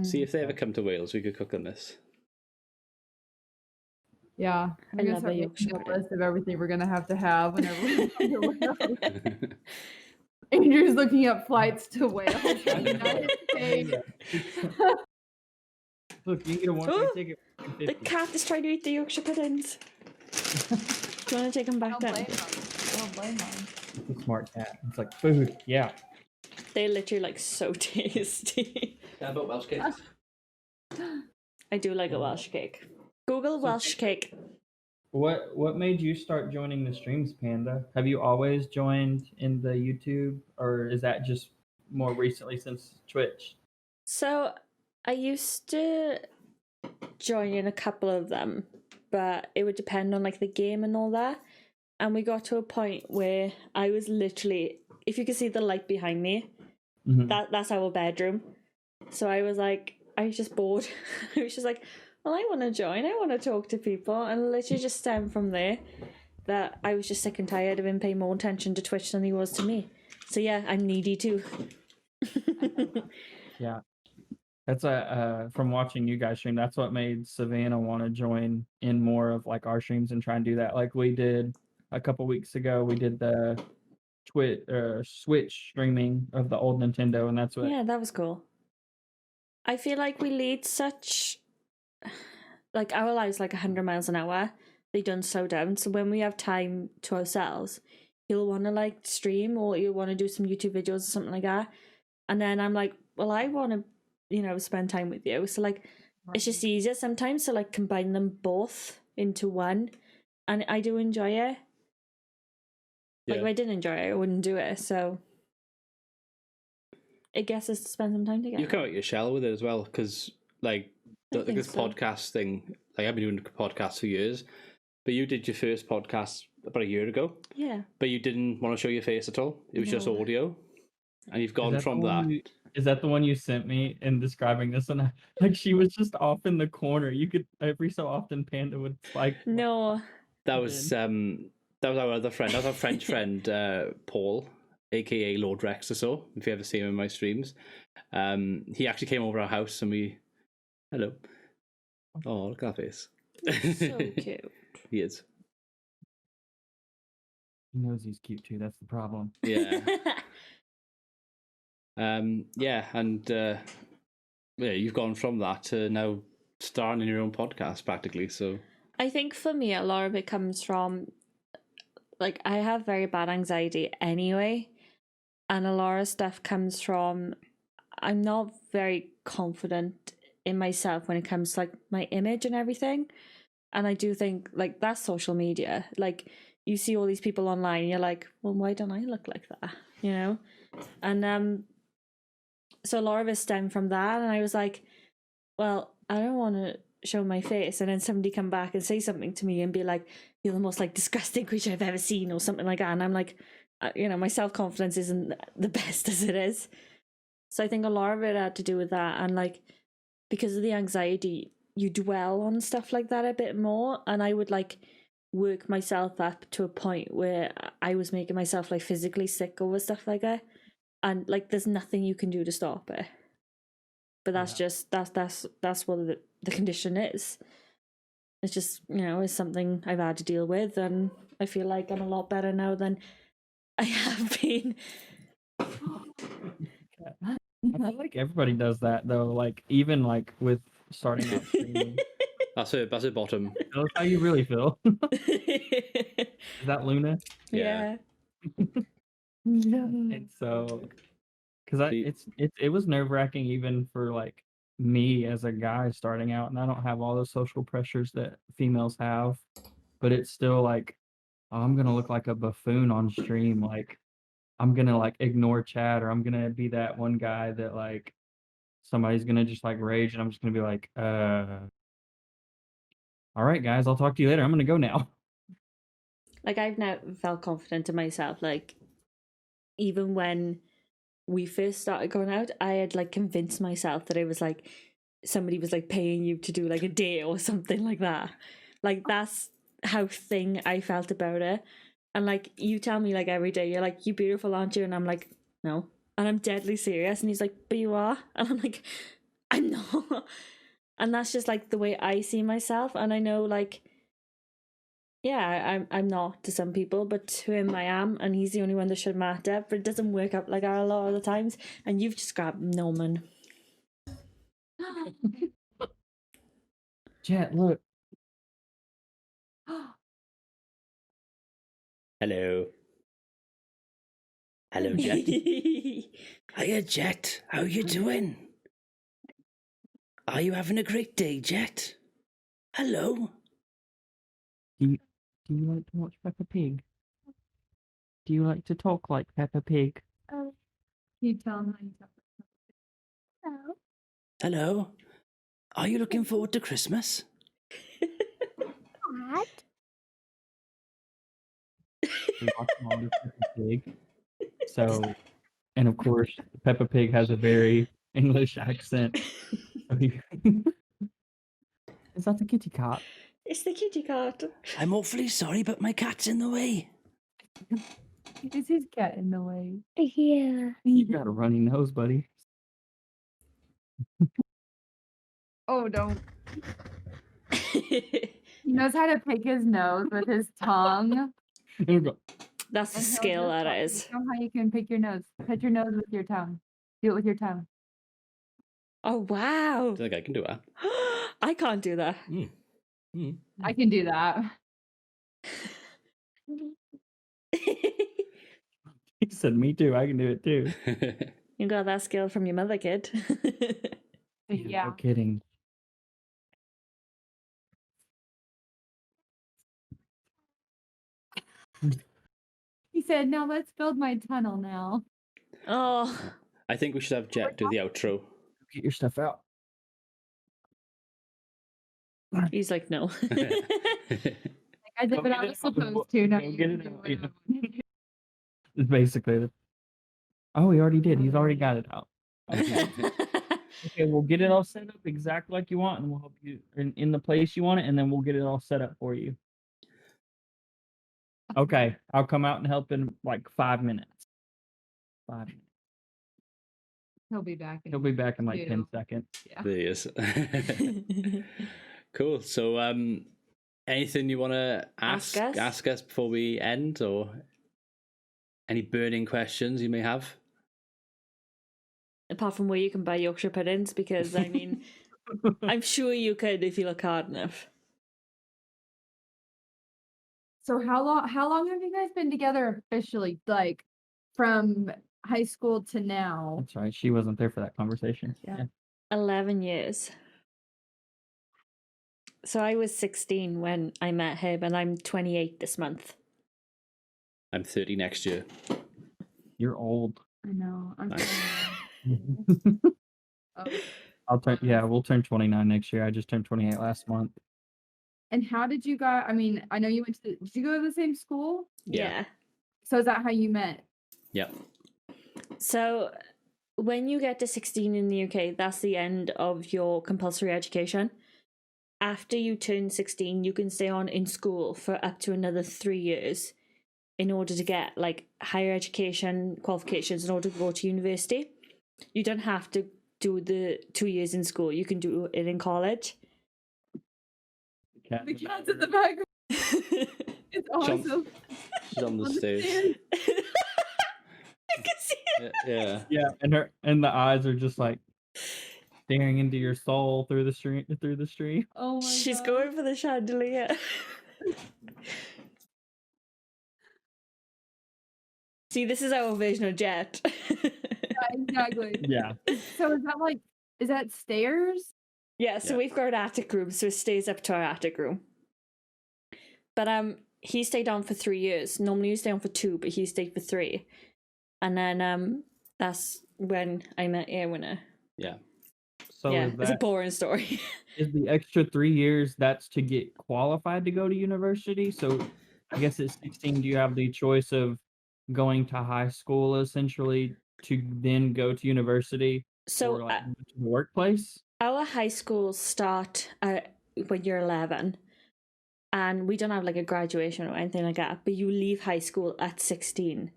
See if they ever come to Wales, we could cook on this. Yeah, I we're gonna love start a making Yorkshire a pudding. list of everything we're gonna have to have whenever we come to Wales. Andrew's looking up flights to Wales. from the United States. Look, you can get a one-way Ooh, ticket. For the $2.50. cat is trying to eat the Yorkshire puddings. Do you want to take them I back don't down? blame them. I don't blame them. It's a smart cat. It's like food. Yeah. They're literally like so tasty. How about Welsh cakes? I do like a Welsh cake. Google Welsh cake. What made you start joining the streams, Panda? Have you always joined in the YouTube, or is that just more recently since Twitch? So I used to join in a couple of them, but it would depend on like the game and all that. And we got to a point where I was literally, if you can see the light behind me, Mhm. that's our bedroom. So I was just bored. I was just like, well, I want to join. I want to talk to people, and literally just stemmed from there that I was just sick and tired of him paying more attention to Twitch than he was to me. So yeah, I'm needy too. Yeah. That's from watching you guys stream. That's what made Savannah want to join in more of like our streams and try and do that. Like we did a couple weeks ago. We did the Switch streaming of the old Nintendo, and that's what. Yeah, that was cool. I feel like we lead such, like our lives like 100 miles an hour. They don't slow down. So when we have time to ourselves, you'll want to like stream or you'll want to do some YouTube videos or something like that. And then I'm like, well, I want to, spend time with you. So like, it's just easier sometimes to like combine them both into one. And I do enjoy it. Like if I didn't enjoy it, I wouldn't do it. So I guess it's to spend some time together. You come out your shell with it as well, because like think this so. podcast thing, like I've been doing podcasts for years, but you did your first podcast about a year ago, Yeah. but you didn't want to show your face at all. It was just No. audio, and you've gone from the one that. Is that the one you sent me in describing this? And like she was just off in the corner. You could every so often Panda would like. No. That was our other friend. That was our French friend, Paul, aka Lord Rex or so. If you ever see him in my streams, he actually came over our house and we, hello. Oh, look at that face. So cute. He is. He knows he's cute too. That's the problem. Yeah. Yeah, and yeah, you've gone from that to now starting your own podcast practically. So I think for me, a lot of it comes from, like, I have very bad anxiety anyway, and a lot of stuff comes from I'm not very confident in myself when it comes to like my image and everything. And I do think like that's social media. Like you see all these people online, and you're like, well, why don't I look like that? And so a lot of it stemmed from that, and I was like, well, I don't want to show my face, and then somebody come back and say something to me and be like, you're the most like disgusting creature I've ever seen, or something like that. And I'm like, my self-confidence isn't the best as it is. So I think a lot of it had to do with that, and like because of the anxiety, you dwell on stuff like that a bit more, and I would like work myself up to a point where I was making myself like physically sick over stuff like that, and like there's nothing you can do to stop it. But that's just that's what the condition is. It's just it's something I've had to deal with, and I feel like I'm a lot better now than I have been. I feel like everybody does that though. Like even like with starting out streaming. that's it. Bottom. That's how you really feel. Is that Luna? Yeah. And so, because it was nerve wracking even for like me as a guy starting out, and I don't have all those social pressures that females have, but it's still like, oh, I'm gonna look like a buffoon on stream. Like I'm gonna like ignore chat, or I'm gonna be that one guy that like somebody's gonna just like rage, and I'm just gonna be like, all right, guys, I'll talk to you later. I'm gonna go now. Like I've now felt confident in myself. Like even when we first started going out, I had like convinced myself that it was like somebody was like paying you to do like a date or something like that. Like that's how thing I felt about it. And like you tell me like every day, you're like, you beautiful, aren't you? And I'm like, no, And I'm deadly serious. And he's like, but you are? And I'm like, I'm not. And that's just like the way I see myself. And I know, like, yeah, I'm not to some people, but to him I am. And he's the only one that should matter. But it doesn't work out like that a lot of the times. And you've just grabbed Norman. Jet, look. Hello. Hello, Jet. Hiya, Jet. How you doing? Are you having a great day, Jet? Hello. Do you like to watch Peppa Pig? Do you like to talk like Peppa Pig? Can you tell him how you talk? Hello. Hello. Are you looking forward to Christmas? Dad. We watch a lot of Peppa Pig. So, and of course, Peppa Pig has a very English accent. Is that the kitty cat? It's the kitty cat. I'm awfully sorry, but my cat's in the way. Is his cat in the way? Yeah. You got a runny nose, buddy. Oh, don't. He knows how to pick his nose with his tongue. Here we go. That's a And he'll skill, just that is. Show him how you can pick your nose. Pet your nose with your tongue. Do it with your tongue. Oh, wow. I think I can do that. I can't do that. I can do that. He said, me too. I can do it too. You got that skill from your mother, kid. Yeah. No kidding. He said, now let's build my tunnel now. Oh, I think we should have Jet do the outro. Get your stuff out. he's like, no. I did what I was supposed to. Now Go you get can it do out, what yeah. I want. It's basically. Oh, he already did. He's already got it out. Okay. Okay, we'll get it all set up exactly like you want, and we'll help you in the place you want it, and then we'll get it all set up for you. Okay, I'll come out and help in like 5 minutes. 5 minutes. He'll be back. He'll be back in like Yeah. 10 seconds. Yeah. There he is. Cool. So, anything you want to Ask us? ask us before we end, or any burning questions you may have? Apart from where you can buy Yorkshire puddings, because, I mean, I'm sure you could if you look hard enough. So how long have you guys been together officially? Like from high school to now? That's right. She wasn't there for that conversation. Yeah. 11 years. So I was 16 when I met him, and I'm 28 this month. I'm 30 next year. You're old. I know. I'm Nice. Oh. I'll turn. Yeah, we'll turn 29 next year. I just turned 28 last month. And how did you guys? I mean, I know you went to. Did you go to the same school? Yeah. So is that how you met? Yep. So when you get to 16 in the UK, that's the end of your compulsory education. After you turn 16, you can stay on in school for up to another 3 years in order to get like higher education qualifications in order to go to university. You don't have to do the 2 years in school. You can do it in college. The cat's in the background. It's awesome. She's on the On the stairs. stairs. I can see it. Yeah. Yeah, and the eyes are just like staring into your soul through the stream. Oh my She's God. going for the chandelier. See, this is our version of Jet. Yeah, exactly. Yeah. So is that stairs? Yeah, so Yeah. we've got an attic room, so it stays up to our attic room. But he stayed on for 3 years. Normally you stay on for 2, but he stayed for 3. And then that's when I met Erwinner. Yeah. So yeah, is it's a that boring story. is the extra 3 years that's to get qualified to go to university? So I guess at 16, do you have the choice of going to high school essentially to then go to university So or like go to the workplace? our high schools start when you're 11. And we don't have like a graduation or anything like that, but you leave high school at 16.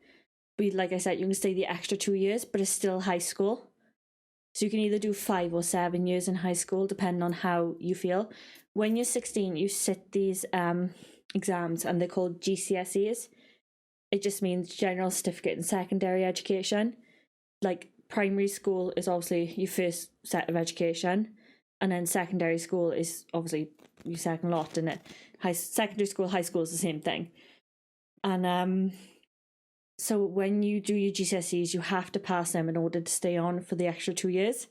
But like I said, you can stay the extra 2 years, but it's still high school. So you can either do 5 or 7 years in high school, depending on how you feel. When you're 16, you sit these exams, and they're called GCSEs. It just means General Certificate in Secondary Education. Like, primary school is obviously your first set of education, and then secondary school is obviously your second lot, isn't it? Secondary school, high school is the same thing. And so when you do your GCSEs, you have to pass them in order to stay on for the extra 2 years.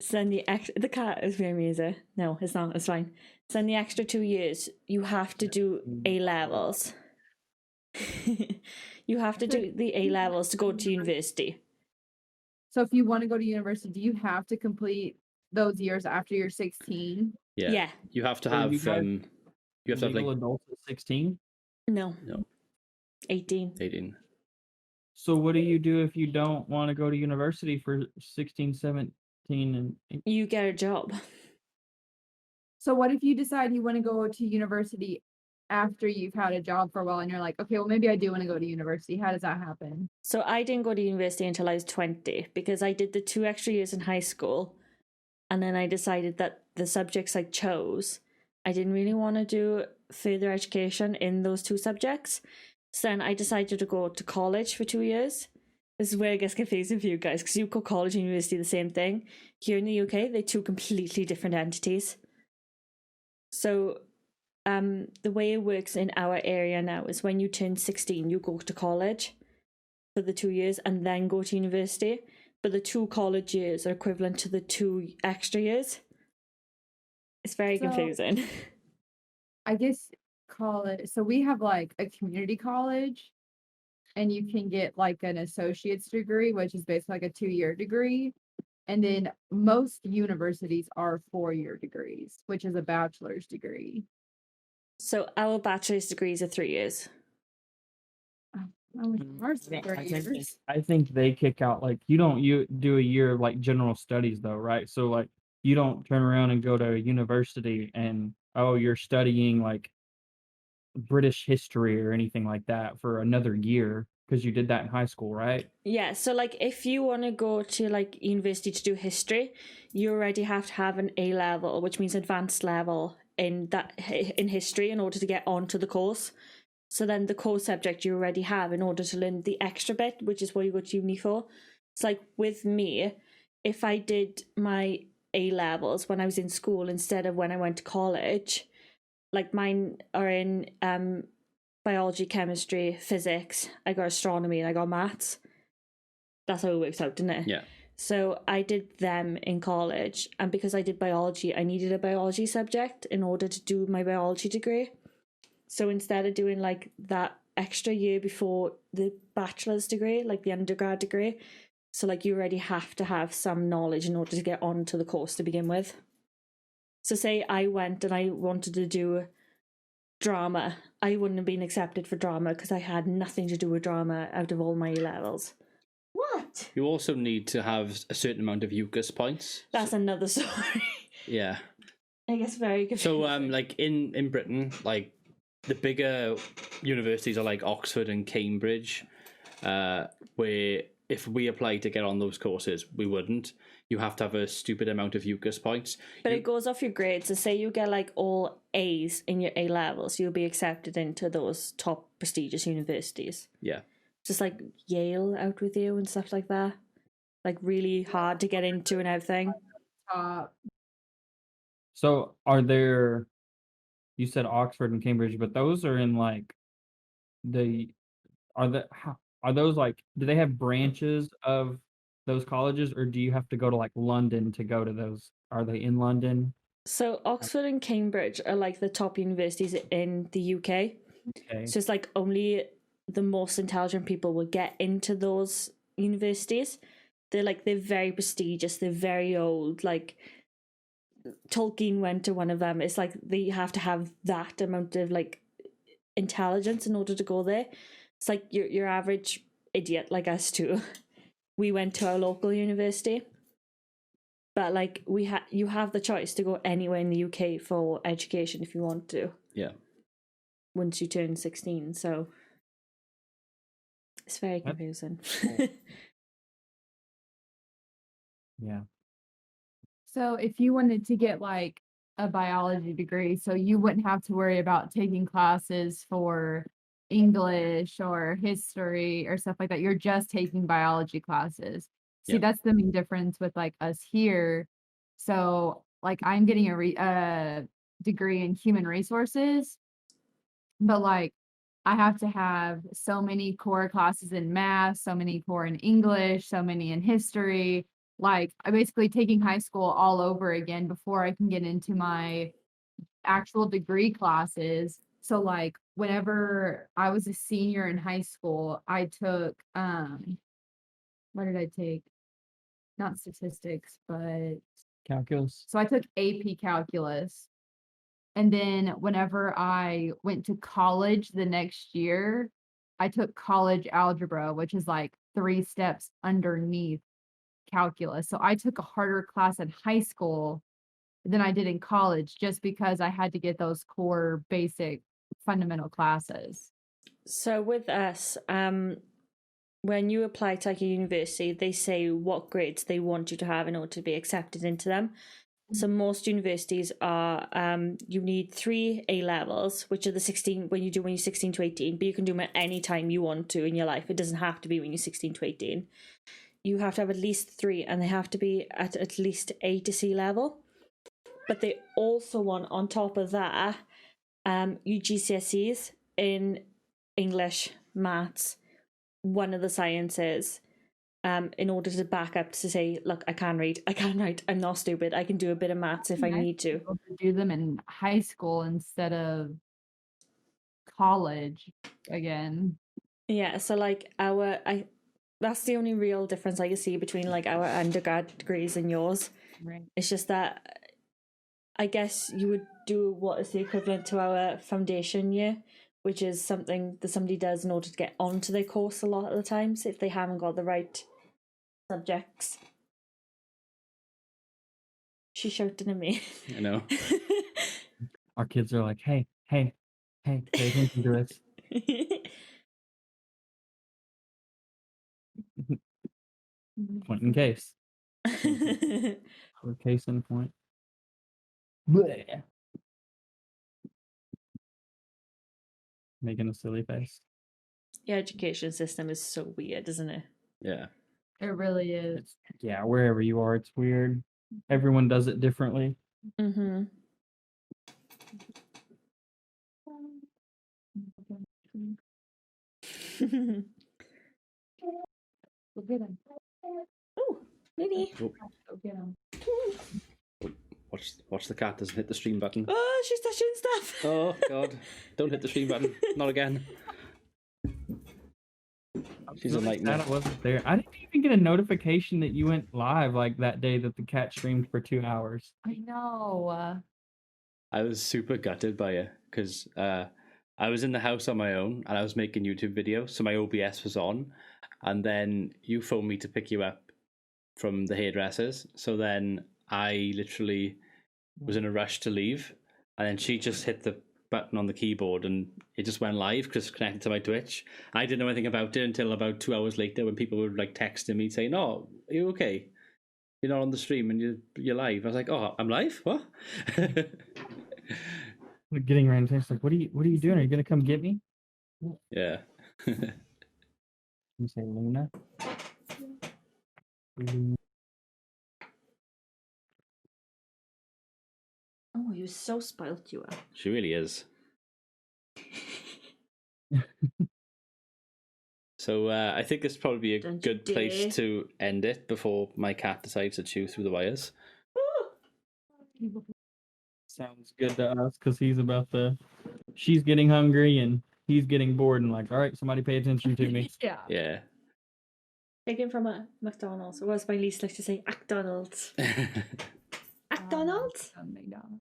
So then the cat is being me, is it? No, it's not. It's fine. So then the extra 2 years, you have to do A levels. You have to do the A levels to go to university. So if you want to go to university, do you have to complete those years after you're 16? Yeah. You have to So have you guys- you have to have Legal like adults at 16. No. 18. 18. So what do you do if you don't want to go to university for 16, 17, and 18? You get a job. So what if you decide you want to go to university after you've had a job for a while and you're like, okay, well, maybe I do want to go to university. How does that happen? So I didn't go to university until I was 20 because I did the 2 extra years in high school, and then I decided that the subjects I chose, I didn't really want to do further education in those 2 subjects. So then I decided to go to college for 2 years. This is where it gets confusing for you guys, because you call college and university the same thing. Here in the UK, they're 2 completely different entities. So the way it works in our area now is when you turn 16, you go to college for the 2 years and then go to university. But the 2 college years are equivalent to the 2 extra years. It's very So- confusing. I guess college. So we have like a community college, and you can get like an associate's degree, which is basically like a 2-year degree. And then most universities are 4-year degrees, which is a bachelor's degree. So our bachelor's degrees are 3 years. I wish ours was 3 years. I think they kick out like you do a year of like general studies though, right? So like you don't turn around and go to university and you're studying like British history or anything like that for another year because you did that in high school, right? Yeah, so like if you want to go to like university to do history, you already have to have an A level, which means advanced level in history in order to get onto the course. So then the core subject you already have in order to learn the extra bit, which is what you go to uni for. It's like with me, if I did my A levels when I was in school instead of when I went to college, like mine are in biology, chemistry, physics. I got astronomy and I got maths. That's how it works out, didn't it? Yeah. So I did them in college, and because I did biology, I needed a biology subject in order to do my biology degree. So instead of doing like that extra year before the bachelor's degree, like the undergrad degree, so like you already have to have some knowledge in order to get onto the course to begin with. So say I went and I wanted to do drama, I wouldn't have been accepted for drama because I had nothing to do with drama out of all my levels. What? You also need to have a certain amount of UCAS points. That's another story. Yeah. I guess very good. So like in Britain, like the bigger universities are like Oxford and Cambridge, where if we apply to get on those courses, we wouldn't. You have to have a stupid amount of UCAS points. But it goes off your grades. So say you get like all A's in your A levels, you'll be accepted into those top prestigious universities. Yeah. Just like Yale out with you and stuff like that. Like really hard to get into and everything. So are there, you said Oxford and Cambridge, but those are in like are those like, do they have branches of those colleges, or do you have to go to like London to go to those? Are they in London? So Oxford and Cambridge are like the top universities in the UK. Okay. So it's like only the most intelligent people will get into those universities. They're very prestigious. They're very old. Like Tolkien went to one of them. It's like they have to have that amount of like intelligence in order to go there. It's like your average idiot like us too. We went to our local university, but like you have the choice to go anywhere in the UK for education if you want to. Yeah. Once you turn 16, so It's very confusing. Yeah. So if you wanted to get like a biology degree, so you wouldn't have to worry about taking classes for English or history or stuff like that. You're just taking biology classes. See, Yep. that's the main difference with like us here. So like I'm getting a degree in human resources, but like I have to have so many core classes in math, so many core in English, so many in history. Like I'm basically taking high school all over again before I can get into my actual degree classes. So like whenever I was a senior in high school, I took what did I take? Not statistics, but Calculus. so I took AP calculus. And then whenever I went to college the next year, I took college algebra, which is like 3 steps underneath calculus. So I took a harder class in high school than I did in college just because I had to get those core basic fundamental classes. So with us, when you apply to like a university, they say what grades they want you to have in order to be accepted into them. So most universities are you need 3 A levels, which are the 16 when you're 16 to 18, but you can do them at any time you want to in your life. It doesn't have to be when you're 16 to 18. You have to have at least 3, and they have to be at least A to C level. But they also want on top of that your GCSEs in English, maths, one of the sciences, in order to back up to say, look, I can read, I can write, I'm not stupid, I can do a bit of maths if I need to. Able to do them in high school instead of college again. Yeah, so like that's the only real difference I can see between like our undergrad degrees and yours. Right. It's just that I guess you would do what is the equivalent to our foundation year, which is something that somebody does in order to get onto their course a lot of the times if they haven't got the right subjects. She shouted at me. I know. Our kids are like, hey, pay attention to us. Point in case. Or case in point. Blech. Making a silly face. The education system is so weird, isn't it? Yeah. It really is. Yeah, wherever you are, it's weird. Everyone does it differently. Mm-hmm. Go get him. Oh, Minnie. Oh, Go get him. watch the cat doesn't hit the stream button. Oh, she's touching stuff. Oh God! Don't hit the stream button. Not again. She's a Really sad nightmare. I wasn't there. I didn't even get a notification that you went live like that day that the cat streamed for 2 hours. I know. I was super gutted by it because I was in the house on my own and I was making YouTube videos, so my OBS was on, and then you phoned me to pick you up from the hairdressers. So then I literally was in a rush to leave, and then she just hit the button on the keyboard and it just went live because it's connected to my Twitch. I didn't know anything about it until about 2 hours later when people were like texting me saying, "Oh, are you okay? You're not on the stream and you're live." I was like, "Oh, I'm live? What?" Getting random texts like, what are you doing? Are you gonna come get me? Yeah. You say Luna? Oh, you're so spoilt, you are. She really is. So I think it's probably a Don't you good place dare. to end it before my cat decides to chew through the wires. Sounds good to us because she's getting hungry and he's getting bored and like, all right, somebody pay attention to me. Yeah. Yeah. Taken from a McDonald's, or as my niece likes to say, McDonald's. McDonald's? McDonald's.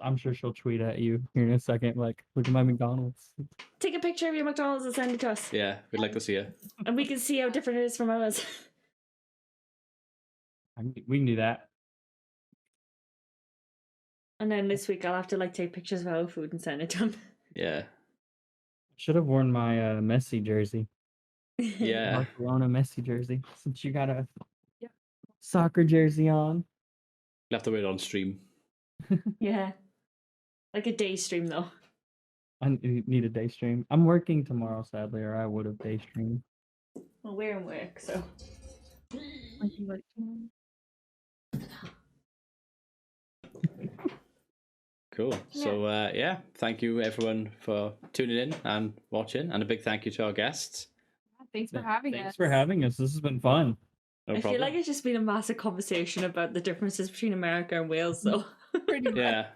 I'm sure she'll tweet at you here in a second, like, look at my McDonald's. Take a picture of your McDonald's and send it to us. Yeah, we'd like to see her. And we can see how different it is from ours. We can do that. And then this week I'll have to like take pictures of our food and send it to them. Yeah. Should have worn my Messi jersey. Yeah. Barcelona Messi jersey since you got a soccer jersey on. You'll have to wear it on stream. Yeah. Like a day stream, though. I need a day stream. I'm working tomorrow, sadly, or I would have day streamed. Well, we're in work, so. Cool. So, yeah, thank you everyone for tuning in and watching, and a big thank you to our guests. Thanks for having us. Thanks for having us. This has been fun. No I problem. feel like it's just been a massive conversation about the differences between America and Wales, though. Pretty much. Yeah.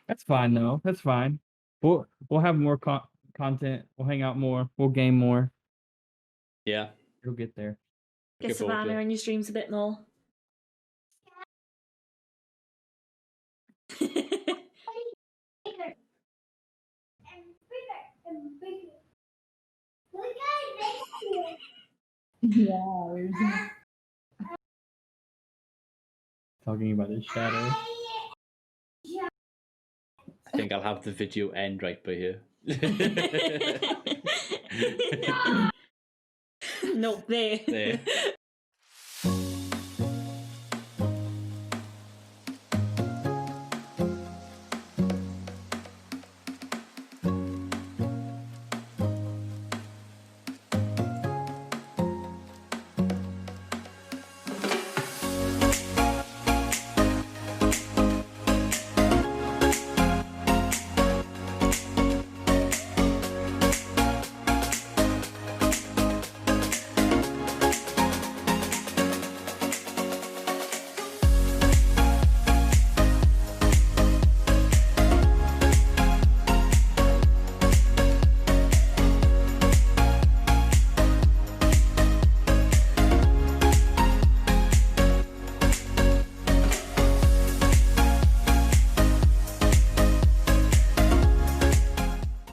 That's fine though. That's fine. We'll have more content. We'll hang out more. We'll game more. Yeah. It'll get there. Get Looking forward to Savannah it. on your streams a bit more. Yeah. Talking about his shadow. I think I'll have the video end right by here. Not there. There.